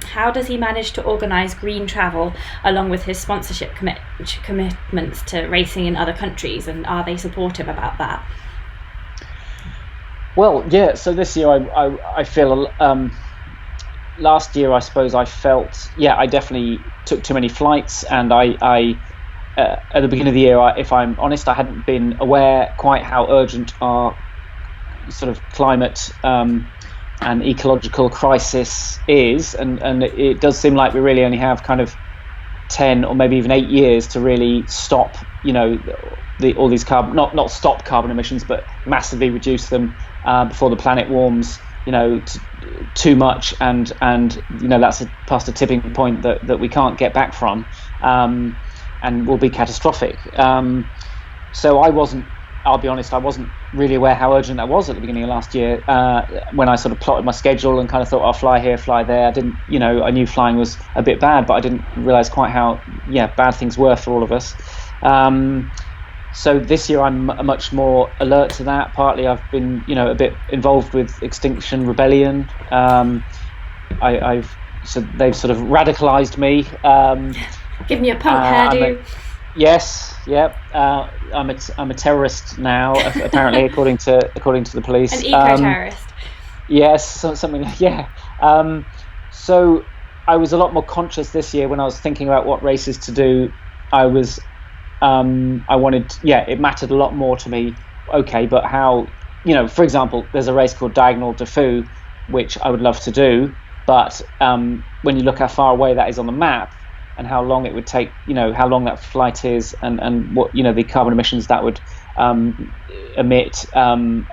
How does he manage to organise green travel along with his sponsorship commitments to racing in other countries, and are they supportive about that? Well, yeah, so this year I feel last year, I suppose I felt, I definitely took too many flights, and I at the beginning of the year, if I'm honest, I hadn't been aware quite how urgent our sort of climate and ecological crisis is, and it does seem like we really only have kind of 10 or maybe even 8 years to really stop, all these carbon, not stop carbon emissions, but massively reduce them before the planet warms, too much, and that's past a tipping point that we can't get back from, and will be catastrophic. So I'll be honest, I wasn't really aware how urgent that was at the beginning of last year, when I sort of plotted my schedule and kind of thought I'll fly here, fly there. I knew flying was a bit bad, but I didn't realize quite how bad things were for all of us. So this year I'm much more alert to that. Partly I've been, a bit involved with Extinction Rebellion. So they've sort of radicalised me. Give me a punk hairdo. Yes, yep. I'm a terrorist now, apparently, according to the police. An eco-terrorist. Yes, something. Yeah. So I was a lot more conscious this year when I was thinking about what races to do. It mattered a lot more to me. Okay, but how, for example, there's a race called Diagonal de Fou, which I would love to do, but when you look how far away that is on the map and how long it would take, how long that flight is, and what, the carbon emissions that would emit, I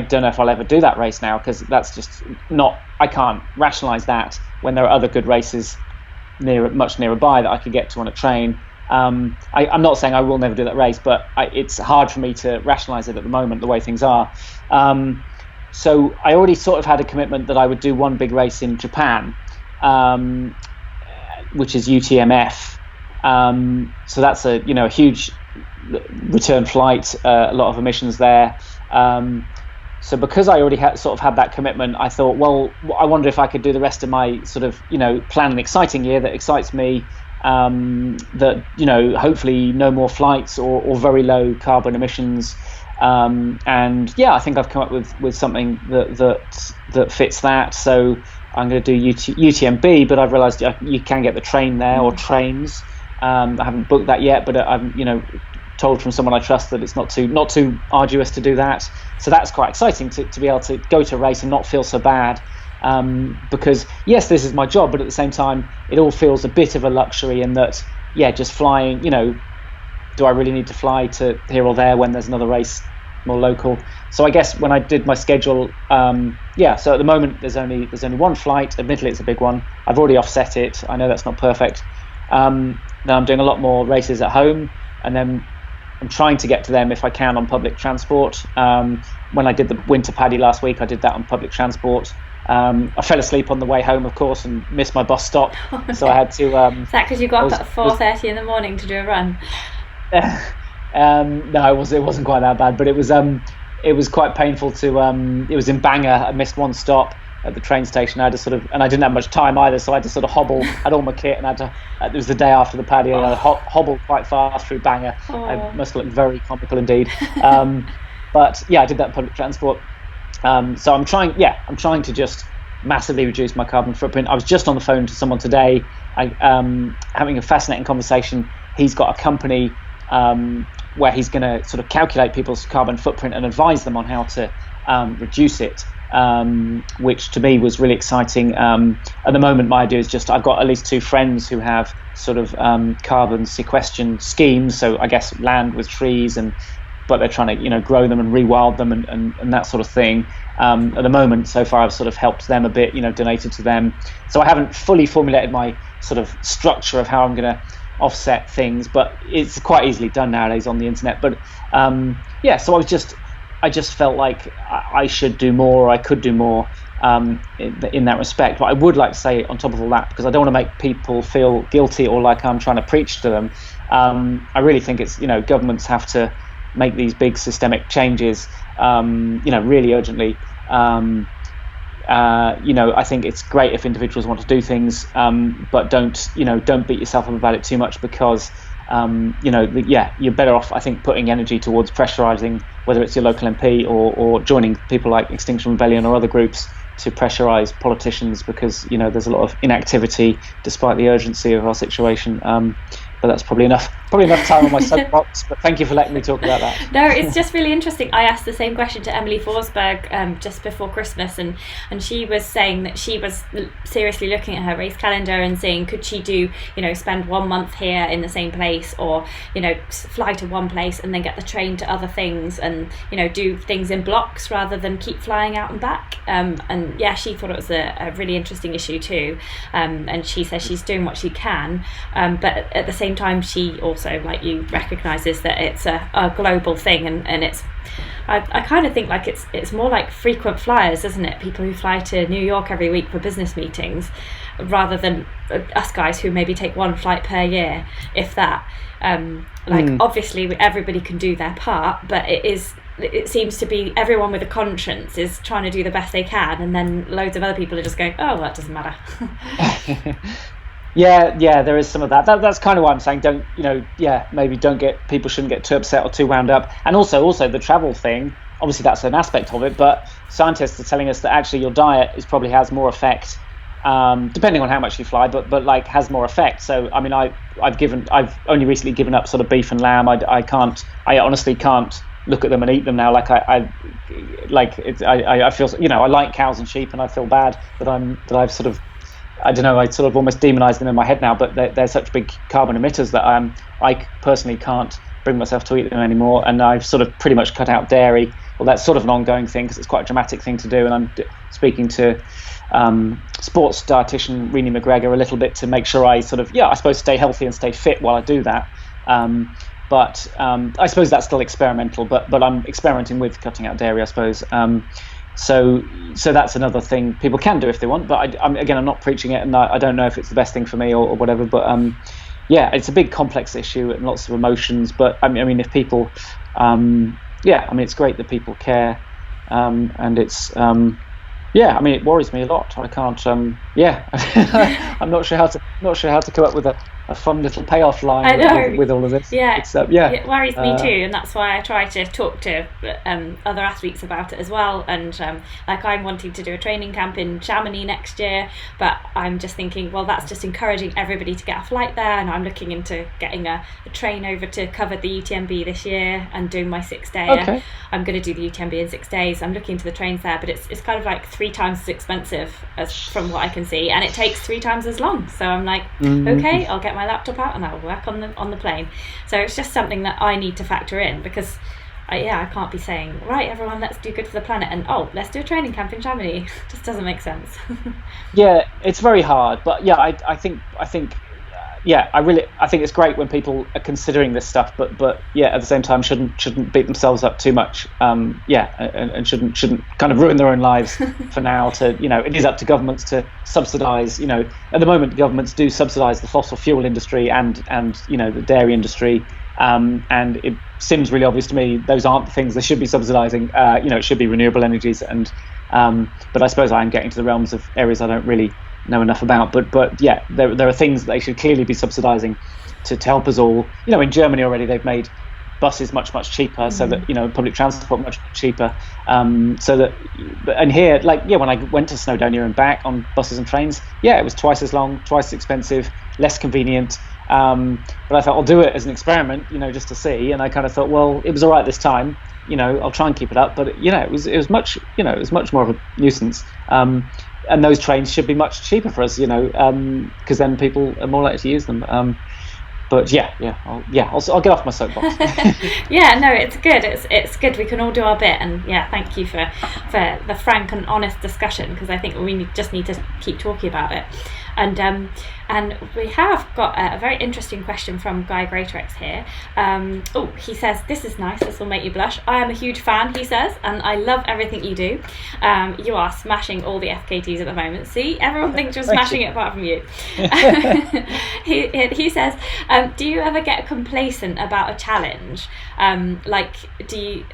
don't know if I'll ever do that race now, because that's just not, I can't rationalize that when there are other good races much nearby that I could get to on a train. I'm not saying I will never do that race, but it's hard for me to rationalize it at the moment, the way things are. So I already sort of had a commitment that I would do one big race in Japan, which is UTMF. So that's a huge return flight, a lot of emissions there. So because I already had that commitment, I thought, well, I wonder if I could do the rest of my sort of plan an exciting year that excites me. That hopefully no more flights or very low carbon emissions, and I think I've come up with something that fits that. So I'm going to do UTMB, but I've realised you can get the train there or trains. I haven't booked that yet, but I'm told from someone I trust that it's not too arduous to do that. So that's quite exciting to be able to go to a race and not feel so bad. Because yes, this is my job, but at the same time, it all feels a bit of a luxury in that, just flying, do I really need to fly to here or there when there's another race more local? So I guess when I did my schedule, so at the moment there's only one flight. Admittedly, it's a big one. I've already offset it. I know that's not perfect. Now I'm doing a lot more races at home, and then I'm trying to get to them if I can on public transport. When I did the Winter Paddy last week, I did that on public transport. I fell asleep on the way home, of course, and missed my bus stop. So I had to. Is that because you got up at 4:30 in the morning to do a run? No, it wasn't quite that bad, but it was quite painful to. It was in Bangor. I missed one stop at the train station. I had to and I didn't have much time either, so I had to sort of hobble. I had all my kit, and it was the day after the Paddy, and I hobbled quite fast through Bangor. I must look very comical indeed. But I did that in public transport. So I'm trying to just massively reduce my carbon footprint. I was just on the phone to someone today, having a fascinating conversation. He's got a company where he's going to sort of calculate people's carbon footprint and advise them on how to reduce it, which to me was really exciting. At the moment, my idea is just I've got at least two friends who have sort of carbon sequestration schemes. So I guess land with trees but they're trying to grow them and rewild them and that sort of thing. At the moment, so far, I've sort of helped them a bit, donated to them. So I haven't fully formulated my sort of structure of how I'm going to offset things, but it's quite easily done nowadays on the internet. But so I just felt like I should do more, or I could do more in that respect. But I would like to say on top of all that, because I don't want to make people feel guilty or like I'm trying to preach to them. I really think it's governments have to make these big systemic changes, really urgently. I think it's great if individuals want to do things, but don't beat yourself up about it too much, because you're better off, I think, putting energy towards pressurising, whether it's your local MP or joining people like Extinction Rebellion or other groups to pressurise politicians, because there's a lot of inactivity despite the urgency of our situation. But that's probably enough time on my soapbox. But thank you for letting me talk about that. No, it's just really interesting. I asked the same question to Emily Forsberg just before Christmas, and she was saying that she was seriously looking at her race calendar and saying, could she do, spend 1 month here in the same place, or fly to one place and then get the train to other things, and do things in blocks rather than keep flying out and back. She thought it was a really interesting issue too. And she says she's doing what she can, but at the same time, she also, like you, recognises that it's a global thing, and it's I kind of think like it's more like frequent flyers, isn't it? People who fly to New York every week for business meetings, rather than us guys who maybe take one flight per year, if that. Obviously everybody can do their part, but it seems to be everyone with a conscience is trying to do the best they can, and then loads of other people are just going, oh, well, that doesn't matter. Yeah, there is some of that. That's kind of why I'm saying people shouldn't get too upset or too wound up. And also the travel thing, obviously that's an aspect of it, but scientists are telling us that actually your diet probably has more effect, depending on how much you fly, but like has more effect. So I mean, I've only recently given up sort of beef and lamb. I honestly can't look at them and eat them now. Like I feel, I like cows and sheep, and I feel bad that I've sort of, I don't know, I sort of almost demonize them in my head now, but they're such big carbon emitters that I personally can't bring myself to eat them anymore, and I've sort of pretty much cut out dairy. Well, that's sort of an ongoing thing because it's quite a dramatic thing to do, and I'm speaking to sports dietitian Renee McGregor a little bit to make sure I sort of, I suppose, stay healthy and stay fit while I do that. But I suppose that's still experimental, but I'm experimenting with cutting out dairy, I suppose. So that's another thing people can do if they want, but I'm not preaching it, and I don't know if it's the best thing for me or whatever, but it's a big complex issue and lots of emotions, but I mean if people it's great that people care, and it's it worries me a lot. I can't I'm not sure how to come up with a fun little payoff line with all of this. It worries me too, and that's why I try to talk to other athletes about it as well. And like I'm wanting to do a training camp in Chamonix next year, but I'm just thinking, well, that's just encouraging everybody to get a flight there, and I'm looking into getting a train over to cover the UTMB this year and doing my 6-day. Okay. I'm going to do the UTMB in 6 days. I'm looking into the trains there, but it's kind of like 3 times as expensive as from what I can see, and it takes 3 times as long. So I'm like, okay, I'll get my laptop out and I'll work on the plane. So it's just something that I need to factor in, because I can't be saying, right, everyone, let's do good for the planet, and let's do a training camp in Chamonix. It just doesn't make sense. It's very hard, but I think it's great when people are considering this stuff, but at the same time shouldn't beat themselves up too much, and shouldn't kind of ruin their own lives for now. It is up to governments to subsidise. At the moment governments do subsidise the fossil fuel industry and the dairy industry, and it seems really obvious to me those aren't the things they should be subsidising. It should be renewable energies, and but I suppose I am getting to the realms of areas I don't really know enough about, but there are things that they should clearly be subsidising to help us all. In Germany already they've made buses much cheaper, so that public transport much cheaper, so that, and here, when I went to Snowdonia and back on buses and trains, it was twice as long, twice as expensive, less convenient, but I thought I'll do it as an experiment, just to see, and I kind of thought, well, it was all right this time, I'll try and keep it up, but it was much more of a nuisance. And those trains should be much cheaper for us, because then people are more likely to use them. I'll get off my soapbox. It's good. It's good. We can all do our bit, and thank you for the frank and honest discussion, because I think we just need to keep talking about it. And we have got a very interesting question from Guy Greatorex here. He says, this is nice, this will make you blush. I am a huge fan, he says, and I love everything you do. You are smashing all the FKTs at the moment. See, everyone thinks you're smashing it apart from you. He says, do you ever get complacent about a challenge? Do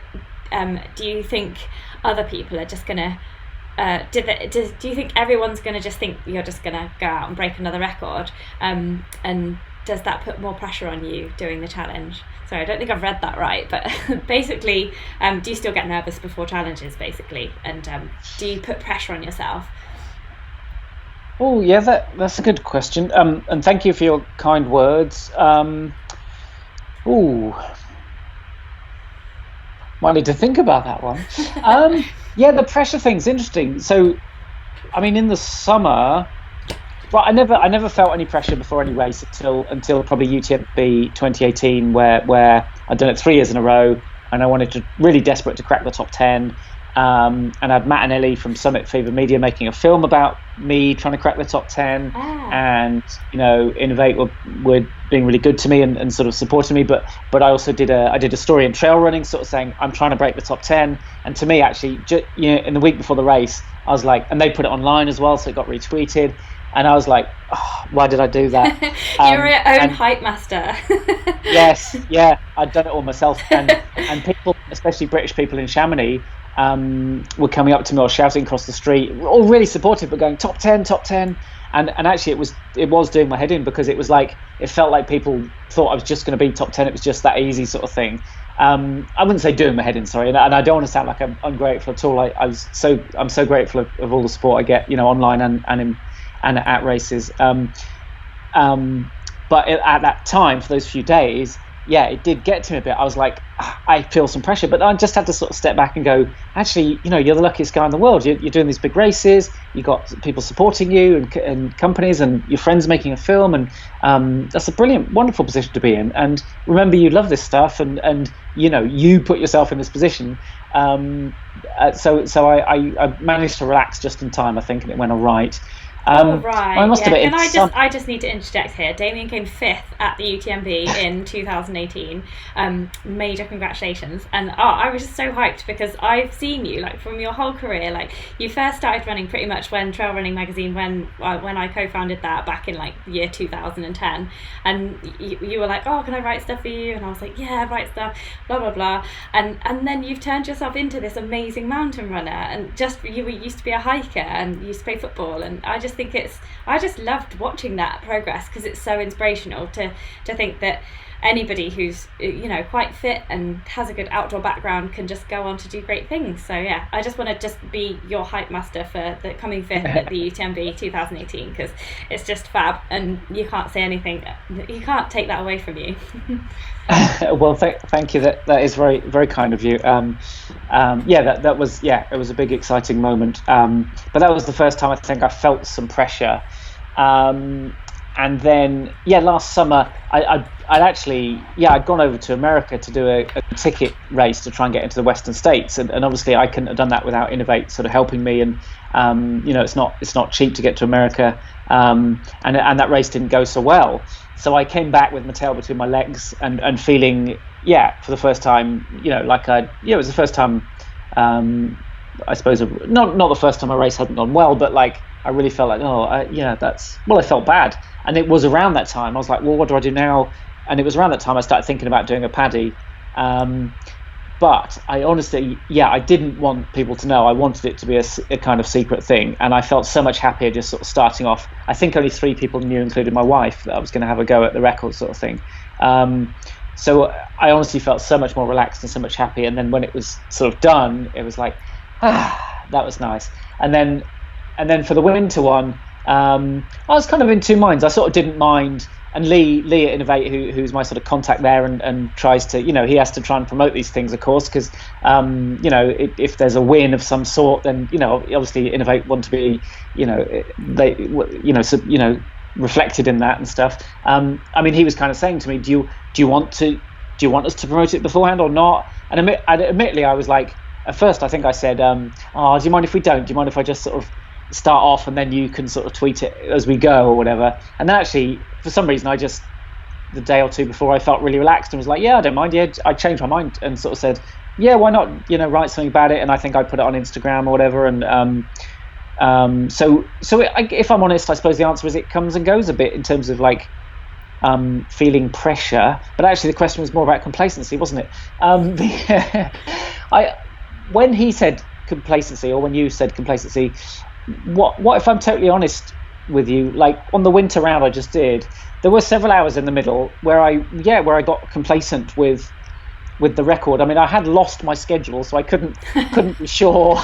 you think other people are just going to do you think everyone's going to just think you're just going to go out and break another record? And does that put more pressure on you doing the challenge? Sorry, I don't think I've read that right, but basically, do you still get nervous before challenges, basically? And do you put pressure on yourself? Oh, yeah, that's a good question. And thank you for your kind words. Might need to think about that one. The pressure thing's interesting. So, I mean, in the summer, I never felt any pressure before any race until probably UTMB 2018, where I'd done it 3 years in a row, and I wanted to really desperate to crack the top 10. And I had Matt and Ellie from Summit Fever Media making a film about me trying to crack the top 10, and Innovate were being really good to me and sort of supporting me, but I also did a story in trail running, sort of saying I'm trying to break the top 10. And to me, actually, in the week before the race, I was like, and they put it online as well, so it got retweeted, and I was like, why did I do that? You're your own hype master. Yes, I'd done it all myself, and people, especially British people in Chamonix, were coming up to me or shouting across the street, all really supportive, but going top 10, and actually it was doing my head in, because it was like, it felt like people thought I was just going to be top 10. It was just that easy sort of thing, I wouldn't say doing my head in, sorry, and I don't want to sound like I'm ungrateful at all. I'm so grateful of all the support I get, online and at races. But at that time, for those few days, it did get to me a bit. I was like, I feel some pressure, but I just had to sort of step back and go, actually, you're the luckiest guy in the world. You're doing these big races. You've got people supporting you and companies and your friends making a film. And that's a brilliant, wonderful position to be in. And remember, you love this stuff and you put yourself in this position. So I managed to relax just in time, I think, and it went all right. Right. I must admit, and I just need to interject here. Damian came 5th at the UTMB in 2018. Major congratulations. And I was just so hyped because I've seen you from your whole career. You first started running pretty much when Trail Running Magazine, when I co-founded that back in year 2010. And you were like, oh, can I write stuff for you? And I was like, yeah, write stuff, blah, blah, blah. And then you've turned yourself into this amazing mountain runner. And you used to be a hiker and you used to play football. And I just loved watching that progress because it's so inspirational to think that anybody who's quite fit and has a good outdoor background can just go on to do great things. So I just want to just be your hype master for the coming 5th at the UTMB 2018 because it's just fab and you can't say anything, you can't take that away from you. Well, thank you. That is very, very kind of you. That was it was a big, exciting moment. But that was the first time I think I felt some pressure. And then last summer I'd gone over to America to do a ticket race to try and get into the Western States, and obviously I couldn't have done that without Innovate sort of helping me. And it's not cheap to get to America, and that race didn't go so well. So I came back with my tail between my legs and feeling, for the first time, it was the first time, I suppose, not the first time a race hadn't gone well, but I really felt like, I felt bad. And it was around that time, I was like, well, what do I do now? And it was around that time I started thinking about doing a Paddy. But I honestly, I didn't want people to know. I wanted it to be a kind of secret thing. And I felt so much happier just sort of starting off. I think only 3 people knew, including my wife, that I was going to have a go at the record sort of thing. So I honestly felt so much more relaxed and so much happier. And then when it was sort of done, it was like, that was nice. And then for the winter one, I was kind of in two minds. I sort of didn't mind. And Lee at Innovate, who's my sort of contact there, and tries to, he has to try and promote these things, of course, because, if there's a win of some sort, then, obviously Innovate want to be, reflected in that and stuff. He was kind of saying to me, do you want us to promote it beforehand or not? And admittedly, I was like, at first, I think I said, do you mind if we don't? Do you mind if I just sort of start off and then you can sort of tweet it as we go or whatever? And then actually, for some reason, the day or two before, I felt really relaxed and was like, I don't mind. I changed my mind and sort of said, why not, write something about it? And I think I put it on Instagram or whatever. And if I'm honest, I suppose the answer is it comes and goes a bit in terms of feeling pressure. But actually, the question was more about complacency, wasn't it? When he said complacency, or when you said complacency, what if I'm totally honest with you? On the winter round I just did, there were several hours in the middle where I got complacent with the record. I had lost my schedule, so I couldn't be sure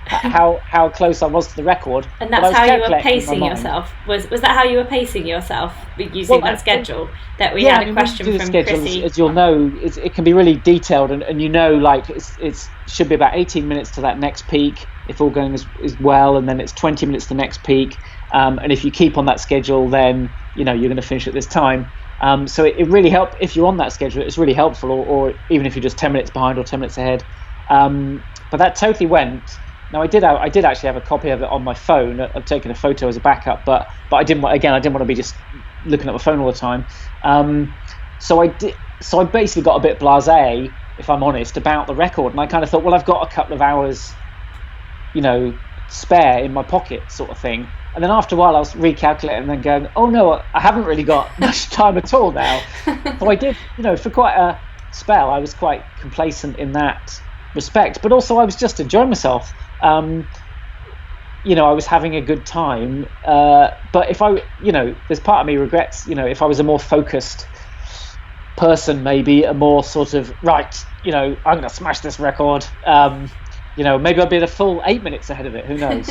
how close I was to the record. And that's how you were pacing yourself. Was that how you were pacing yourself using that schedule? That we had a question from Chrissie. As you'll know, it can be really detailed, and it should be about 18 minutes to that next peak if all going as well, and then it's 20 minutes to the next peak. And if you keep on that schedule, then you're going to finish at this time. So it really helped if you're on that schedule. It's really helpful, or even if you're just 10 minutes behind or 10 minutes ahead. But that totally went. Now I did actually have a copy of it on my phone. I've taken a photo as a backup, but I didn't want to be just looking at my phone all the time. So I basically got a bit blasé, if I'm honest, about the record, and I kind of thought, well, I've got a couple of hours, spare in my pocket, sort of thing. And then after a while, I was recalculating and then going, oh no, I haven't really got much time at all now. So I did, for quite a spell, I was quite complacent in that respect, but also I was just enjoying myself. I was having a good time, but if there's part of me regrets, if I was a more focused person, maybe a more sort of, right, you know, I'm going to smash this record. You know, maybe I'll be a full 8 minutes ahead of it. Who knows?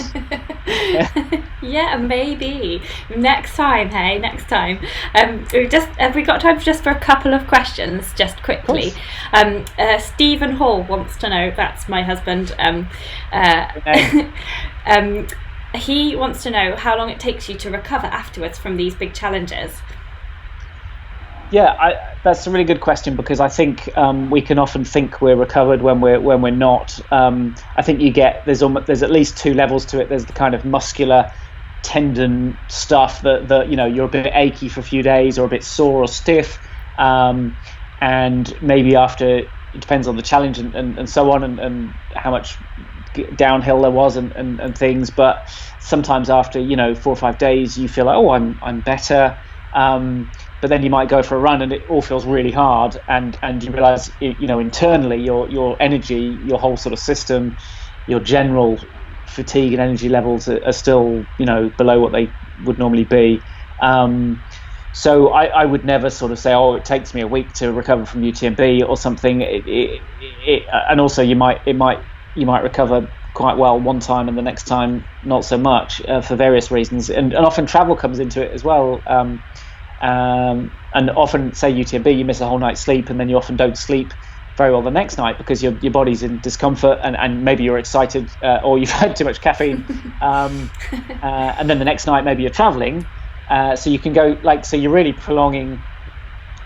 Yeah, maybe next time. Hey, next time. Have we got time for a couple of questions, just quickly? Stephen Hall wants to know. That's my husband. He wants to know how long it takes you to recover afterwards from these big challenges. Yeah, that's a really good question, because I think we can often think we're recovered when we're not. I think there's at least two levels to it. There's the kind of muscular tendon stuff that you know, you're a bit achy for a few days or a bit sore or stiff, and maybe after, it depends on the challenge and so on, and how much downhill there was and things. But sometimes after, you know, 4 or 5 days, you feel like, oh, I'm better. But then you might go for a run and it all feels really hard, and you realise, you know, internally your energy, your whole sort of system, your general fatigue and energy levels are still, you know, below what they would normally be. So I would never sort of say, oh, it takes me a week to recover from UTMB or something. And also you might recover quite well one time and the next time not so much, for various reasons, and often travel comes into it as well. And often, say UTMB, you miss a whole night's sleep, and then you often don't sleep very well the next night because your body's in discomfort, and maybe you're excited, or you've had too much caffeine, and then the next night maybe you're traveling, so you can go, like, so you're really prolonging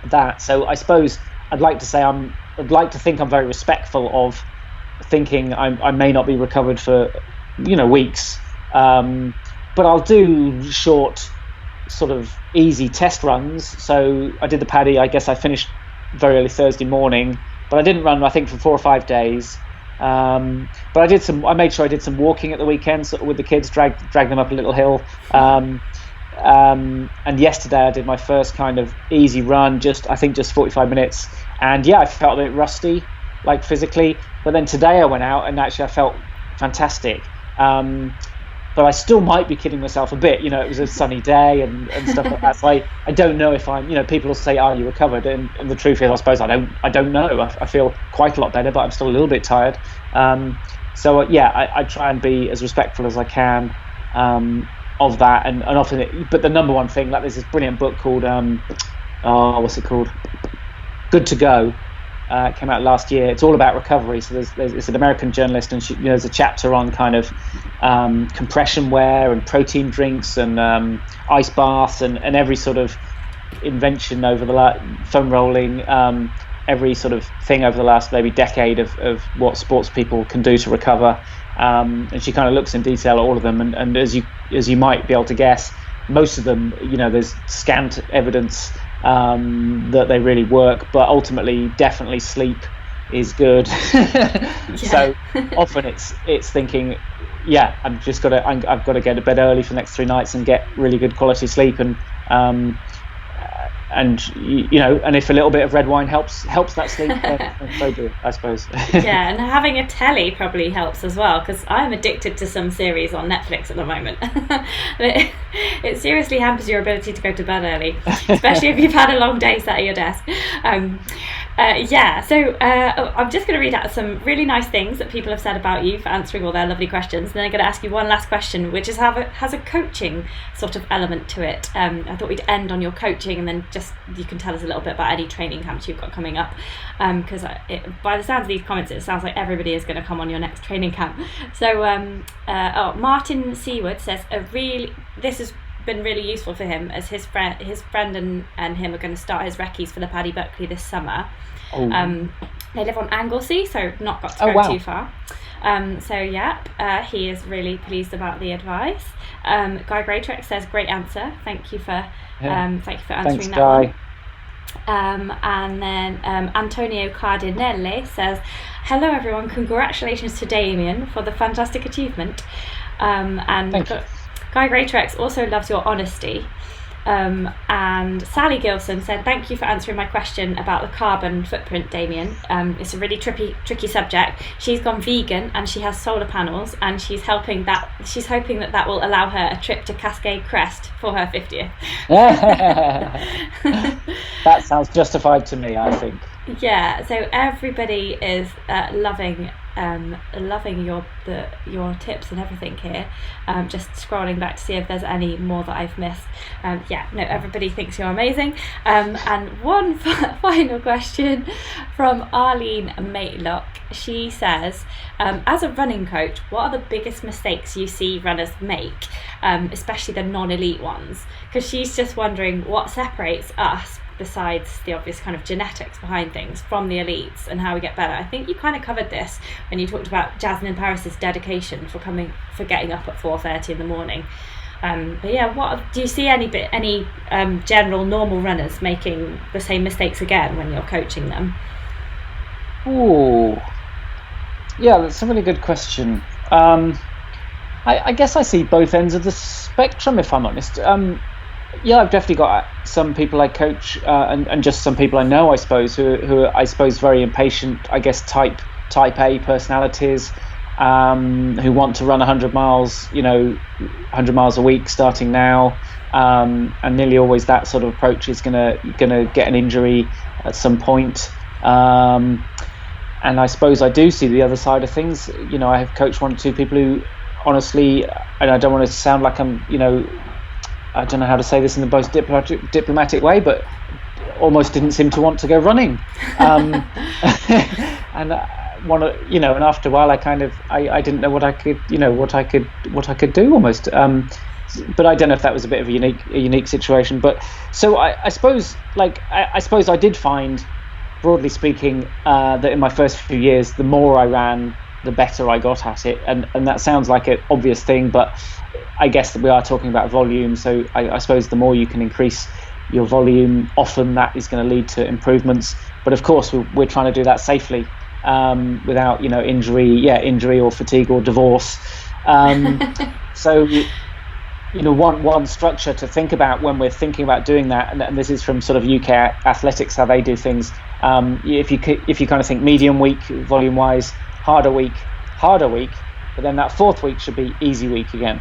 that. So I suppose I'd like to think I'm very respectful of thinking I may not be recovered for, you know, weeks, but I'll do short, sort of easy test runs. So I did the Paddy, I guess I finished very early Thursday morning, but I didn't run, I think, for 4 or 5 days. But I made sure I did some walking at the weekend, sort of with the kids, drag them up a little hill. And yesterday I did my first kind of easy run, just 45 minutes. And yeah, I felt a bit rusty, like physically. But then today I went out and actually I felt fantastic. But I still might be kidding myself a bit. You know, it was a sunny day and stuff like that. So I don't know if I'm, you know, people will say, are you recovered? And the truth is, I suppose I don't know. I feel quite a lot better, but I'm still a little bit tired. So I try and be as respectful as I can of that. And often, but the number one thing, like, there's this brilliant book called, what's it called? Good to Go. It came out last year. It's all about recovery. So it's an American journalist, and there's a chapter on kind of compression wear and protein drinks and ice baths and every sort of invention over the foam rolling, every sort of thing over the last maybe decade of what sports people can do to recover. And she kind of looks in detail at all of them. And as you might be able to guess, most of them, you know, there's scant evidence that they really work, but ultimately definitely sleep is good. So often it's thinking, I've got to get to bed early for the next 3 nights and get really good quality sleep, and you know, and if a little bit of red wine helps that sleep, so good, I suppose. Yeah, and having a telly probably helps as well, because I'm addicted to some series on Netflix at the moment. It seriously hampers your ability to go to bed early, especially if you've had a long day sat at your desk. So I'm just going to read out some really nice things that people have said about you for answering all their lovely questions, and then I'm going to ask you one last question, which is has a coaching sort of element to it. I thought we'd end on your coaching, and then just you can tell us a little bit about any training camps you've got coming up, because by the sounds of these comments, it sounds like everybody is going to come on your next training camp. So Mratin Seward says this has been really useful for him, as his friend and him are going to start his recce's for the Paddy Buckley this summer. They live on Anglesey, so not got to go too far. He is really pleased about the advice. Guy Greatorex says, great answer, thank you for answering. Thanks, that Guy. One. And then Antonio Cardinelli says, hello everyone, congratulations to Damian for the fantastic achievement. And thank you. Guy Greatorex also loves your honesty. And Sally Gilson said, thank you for answering my question about the carbon footprint, Damian. It's a really tricky subject. She's gone vegan and she has solar panels, and she's hoping that will allow her a trip to Cascade Crest for her 50th. That sounds justified to me, I think. Yeah, so everybody is loving your tips and everything here. Just scrolling back to see if there's any more that I've missed. Everybody thinks you're amazing. And one final question from Arleen Matelock. She says, as a running coach, what are the biggest mistakes you see runners make, especially the non-elite ones? Because she's just wondering what separates us, besides the obvious kind of genetics behind things, from the elites, and how we get better. I think you kind of covered this when you talked about Jasmine Paris's dedication for getting up at 4:30 in the morning. But yeah, what do you see any general normal runners making the same mistakes again when you're coaching them? Ooh, yeah, that's a really good question. I guess I see both ends of the spectrum, if I'm honest. Yeah, I've definitely got some people I coach, and just some people I know, I suppose, who are, I suppose, very impatient, I guess, type A personalities, who want to run 100 miles, 100 miles a week starting now, and nearly always that sort of approach is gonna get an injury at some point. And I suppose I do see the other side of things. I have coached one or two people who, honestly, and I don't want to sound like I'm, I don't know how to say this in the most diplomatic way, but almost didn't seem to want to go running. And and after a while, I didn't know what I could do almost. But I don't know if that was a bit of a unique situation. But so I suppose I did find, broadly speaking, that in my first few years, the more I ran, the better I got at it. And that sounds like an obvious thing, but I guess that we are talking about volume, so I suppose the more you can increase your volume, often that is going to lead to improvements. But of course, we're trying to do that safely, without injury or fatigue or divorce. So one structure to think about when we're thinking about doing that, and this is from sort of UK athletics, how they do things. If you kind of think medium week volume wise, harder week, but then that fourth week should be easy week again.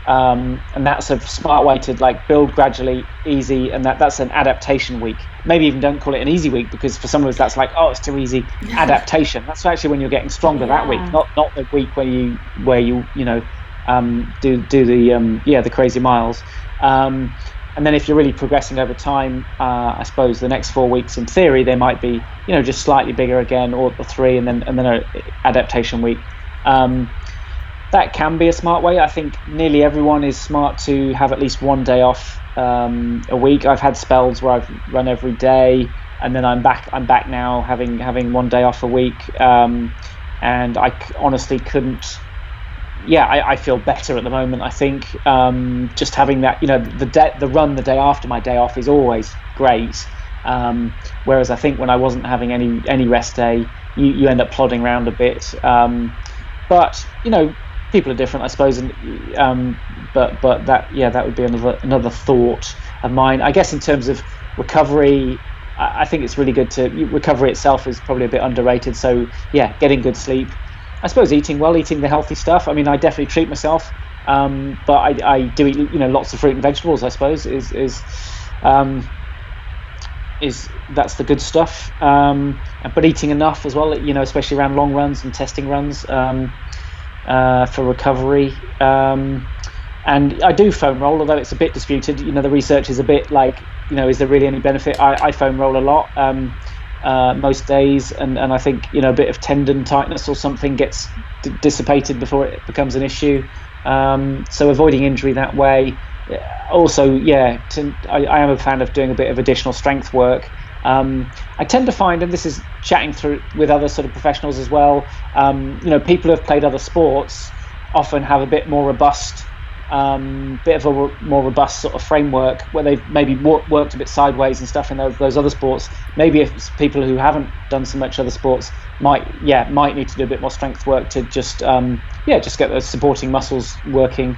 And that's a smart way to build gradually, easy, and that's an adaptation week. Maybe even don't call it an easy week, because for some of us that's it's too easy. Adaptation. That's actually when you're getting stronger that week, not the week where you do the crazy miles. And then if you're really progressing over time, I suppose the next 4 weeks in theory they might be just slightly bigger again, or 3, and then an adaptation week. That can be a smart way. I think nearly everyone is smart to have at least one day off a week. I've had spells where I've run every day, and then I'm back now having one day off a week, and I honestly couldn't. Yeah, I feel better at the moment. I think just having that, the run the day after my day off is always great. Whereas I think when I wasn't having any rest day, you end up plodding around a bit. But people are different, I suppose, and but that would be another thought of mine. I guess in terms of recovery, I think it's really good to recovery itself is probably a bit underrated. So yeah, getting good sleep. I suppose eating the healthy stuff. I mean, I definitely treat myself, but I do eat lots of fruit and vegetables. I suppose is that's the good stuff. But eating enough as well, especially around long runs and testing runs. For recovery, and I do foam roll, although it's a bit disputed. The research is a bit is there really any benefit? I foam roll a lot most days, and I think a bit of tendon tightness or something gets dissipated before it becomes an issue. So avoiding injury that way. Also, I am a fan of doing a bit of additional strength work. I tend to find, and this is chatting through with other sort of professionals as well, people who have played other sports often have a bit more robust, sort of framework where they've maybe worked a bit sideways and stuff in those other sports. Maybe if people who haven't done so much other sports might need to do a bit more strength work to just get those supporting muscles working.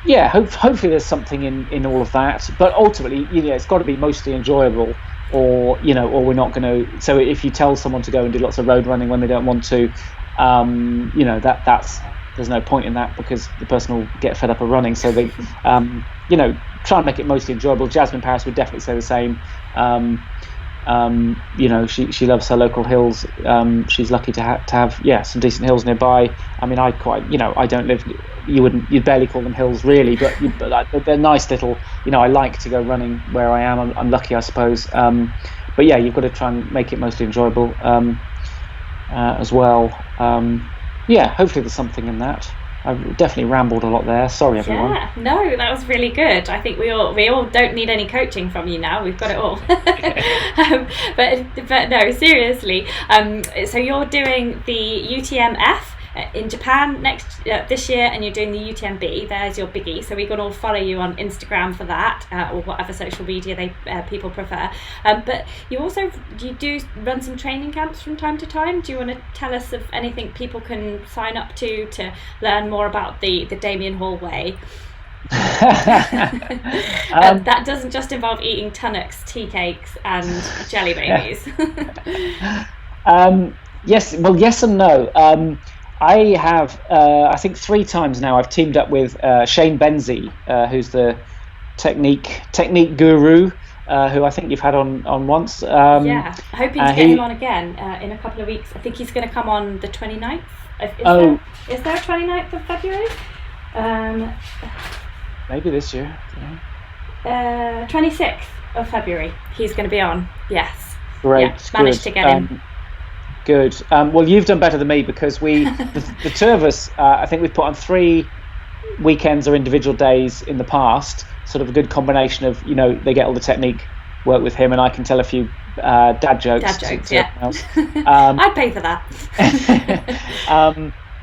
Hopefully there's something in all of that, but ultimately, it's got to be mostly enjoyable, or we're not going to. So if you tell someone to go and do lots of road running when they don't want to, that's there's no point in that, because the person will get fed up of running. So they, try and make it mostly enjoyable. Jasmine Paris would definitely say the same. She loves her local hills. She's lucky to have some decent hills nearby. I mean, I don't live. You'd barely call them hills really, but they're nice little. I like to go running where I am. I'm lucky, I suppose. But yeah, you've got to try and make it mostly enjoyable as well. Hopefully there's something in that. I've definitely rambled a lot there. Sorry, everyone. Yeah, no, that was really good. I think we all don't need any coaching from you now. We've got it all. But no, seriously. So you're doing the UTMF in Japan this year, and you're doing the UTMB. There's your biggie. So we can all follow you on Instagram for that, or whatever social media people prefer. But you do run some training camps from time to time. Do you want to tell us of anything people can sign up to learn more about the Damian Hall way? That doesn't just involve eating tunnocks, tea cakes, and jelly babies. Yes and no. I have, I think 3 times now, I've teamed up with Shane Benzie, who's the technique guru, who I think you've had on once. Yeah, hoping to get him on again in a couple of weeks. I think he's going to come on the 29th. Is there a 29th of February? Maybe this year. 26th of February, he's going to be on. Yes. Great. Managed to get him. Good. Well, you've done better than me, because the 2 of us, I think we've put on 3 weekends or individual days in the past. Sort of a good combination of, they get all the technique work with him, and I can tell a few dad jokes. Yeah. I'd pay for that.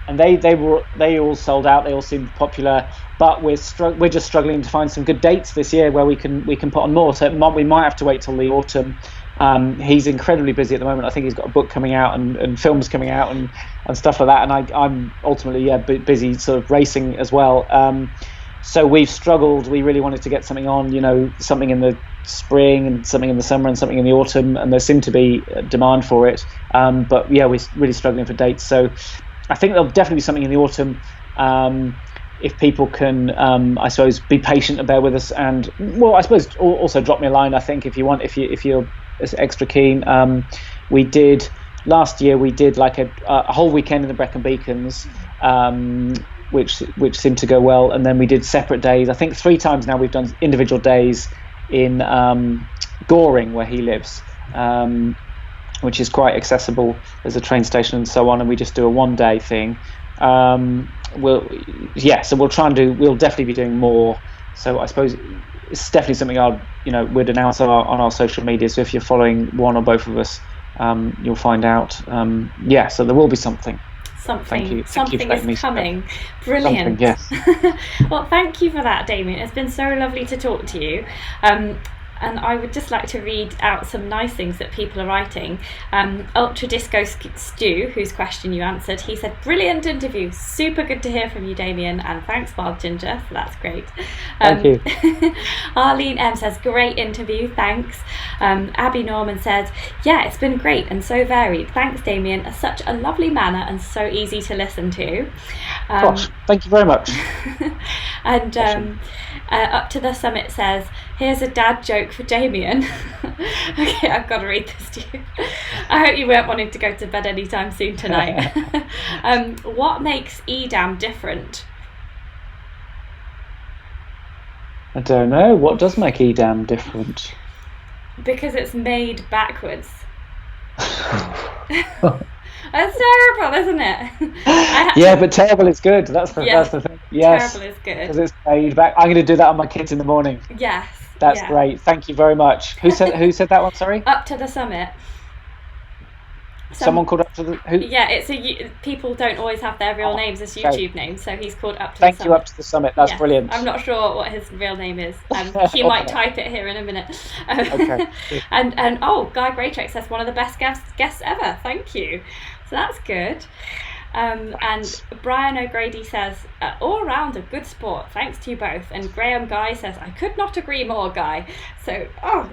And they all sold out. They all seemed popular, but we're just struggling to find some good dates this year where we can put on more. So we might have to wait till the autumn. He's incredibly busy at the moment. I think he's got a book coming out and films coming out and stuff like that. And I'm ultimately busy sort of racing as well. So we've struggled. We really wanted to get something on, something in the spring and something in the summer and something in the autumn. And there seemed to be demand for it. But yeah, we're really struggling for dates. So I think there'll definitely be something in the autumn. If people can, I suppose, be patient and bear with us, and I suppose also drop me a line. I think if you're extra keen. Last year we did like a whole weekend in the Brecon Beacons, which seemed to go well, and then we did separate days. I think 3 times now we've done individual days in Goring, where he lives, which is quite accessible. There's a train station and so on, and we just do a 1-day thing. So we'll try and we'll definitely be doing more. So I suppose it's definitely something we'd announce on our social media. So if you're following one or both of us, you'll find out. So there will be something. Something is coming. Brilliant. Yes. Well, thank you for that, Damian. It's been so lovely to talk to you. And I would just like to read out some nice things that people are writing. Ultra Disco Stu, whose question you answered, he said, "Brilliant interview, super good to hear from you, Damian, and thanks, Bob Ginger." So that's great. Thank you. Arlene M says, "Great interview, thanks." Abby Norman says, "Yeah, it's been great and so varied. Thanks, Damian. Such a lovely manner and so easy to listen to." Gosh, thank you very much. And Up to the Summit says, "Here's a dad joke for Damian." Okay, I've got to read this to you. I hope you weren't wanting to go to bed anytime soon tonight. What makes Edam different? I don't know. What does make Edam different? Because it's made backwards. That's terrible, isn't it? Yeah, but terrible is good. That's the thing. Yes, terrible is good. Because it's made back. I'm going to do that on my kids in the morning. Yes. That's great. Thank you very much. Who said that one? Sorry. Up to the Summit. Someone called Up to the who? Yeah, people don't always have their real names as YouTube names, so he's called Up to the Summit. Thank you, Up to the Summit. That's brilliant. I'm not sure what his real name is. He might type it here in a minute. Okay. And Guy Greatorex says, "One of the best guests ever. Thank you." So that's good. And Brian O'Grady says, all round a good sport, thanks to you both. And Graham Guy says, I could not agree more, Guy. So,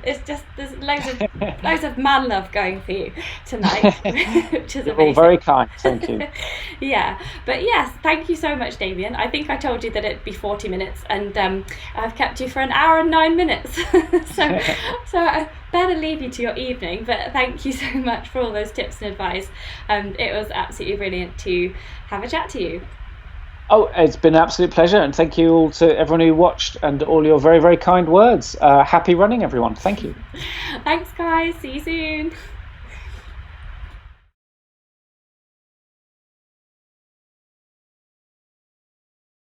it's just, there's loads of man love going for you tonight, which is amazing. You're all very kind, thank you. Yeah, but yes, thank you so much, Damian. I think I told you that it'd be 40 minutes, and I've kept you for an hour and 9 minutes. so I better leave you to your evening, but thank you so much for all those tips and advice. It was absolutely brilliant to have a chat to you. Oh, it's been an absolute pleasure, and thank you all to everyone who watched and all your very, very kind words. Happy running, everyone. Thank you. Thanks, guys. See you soon.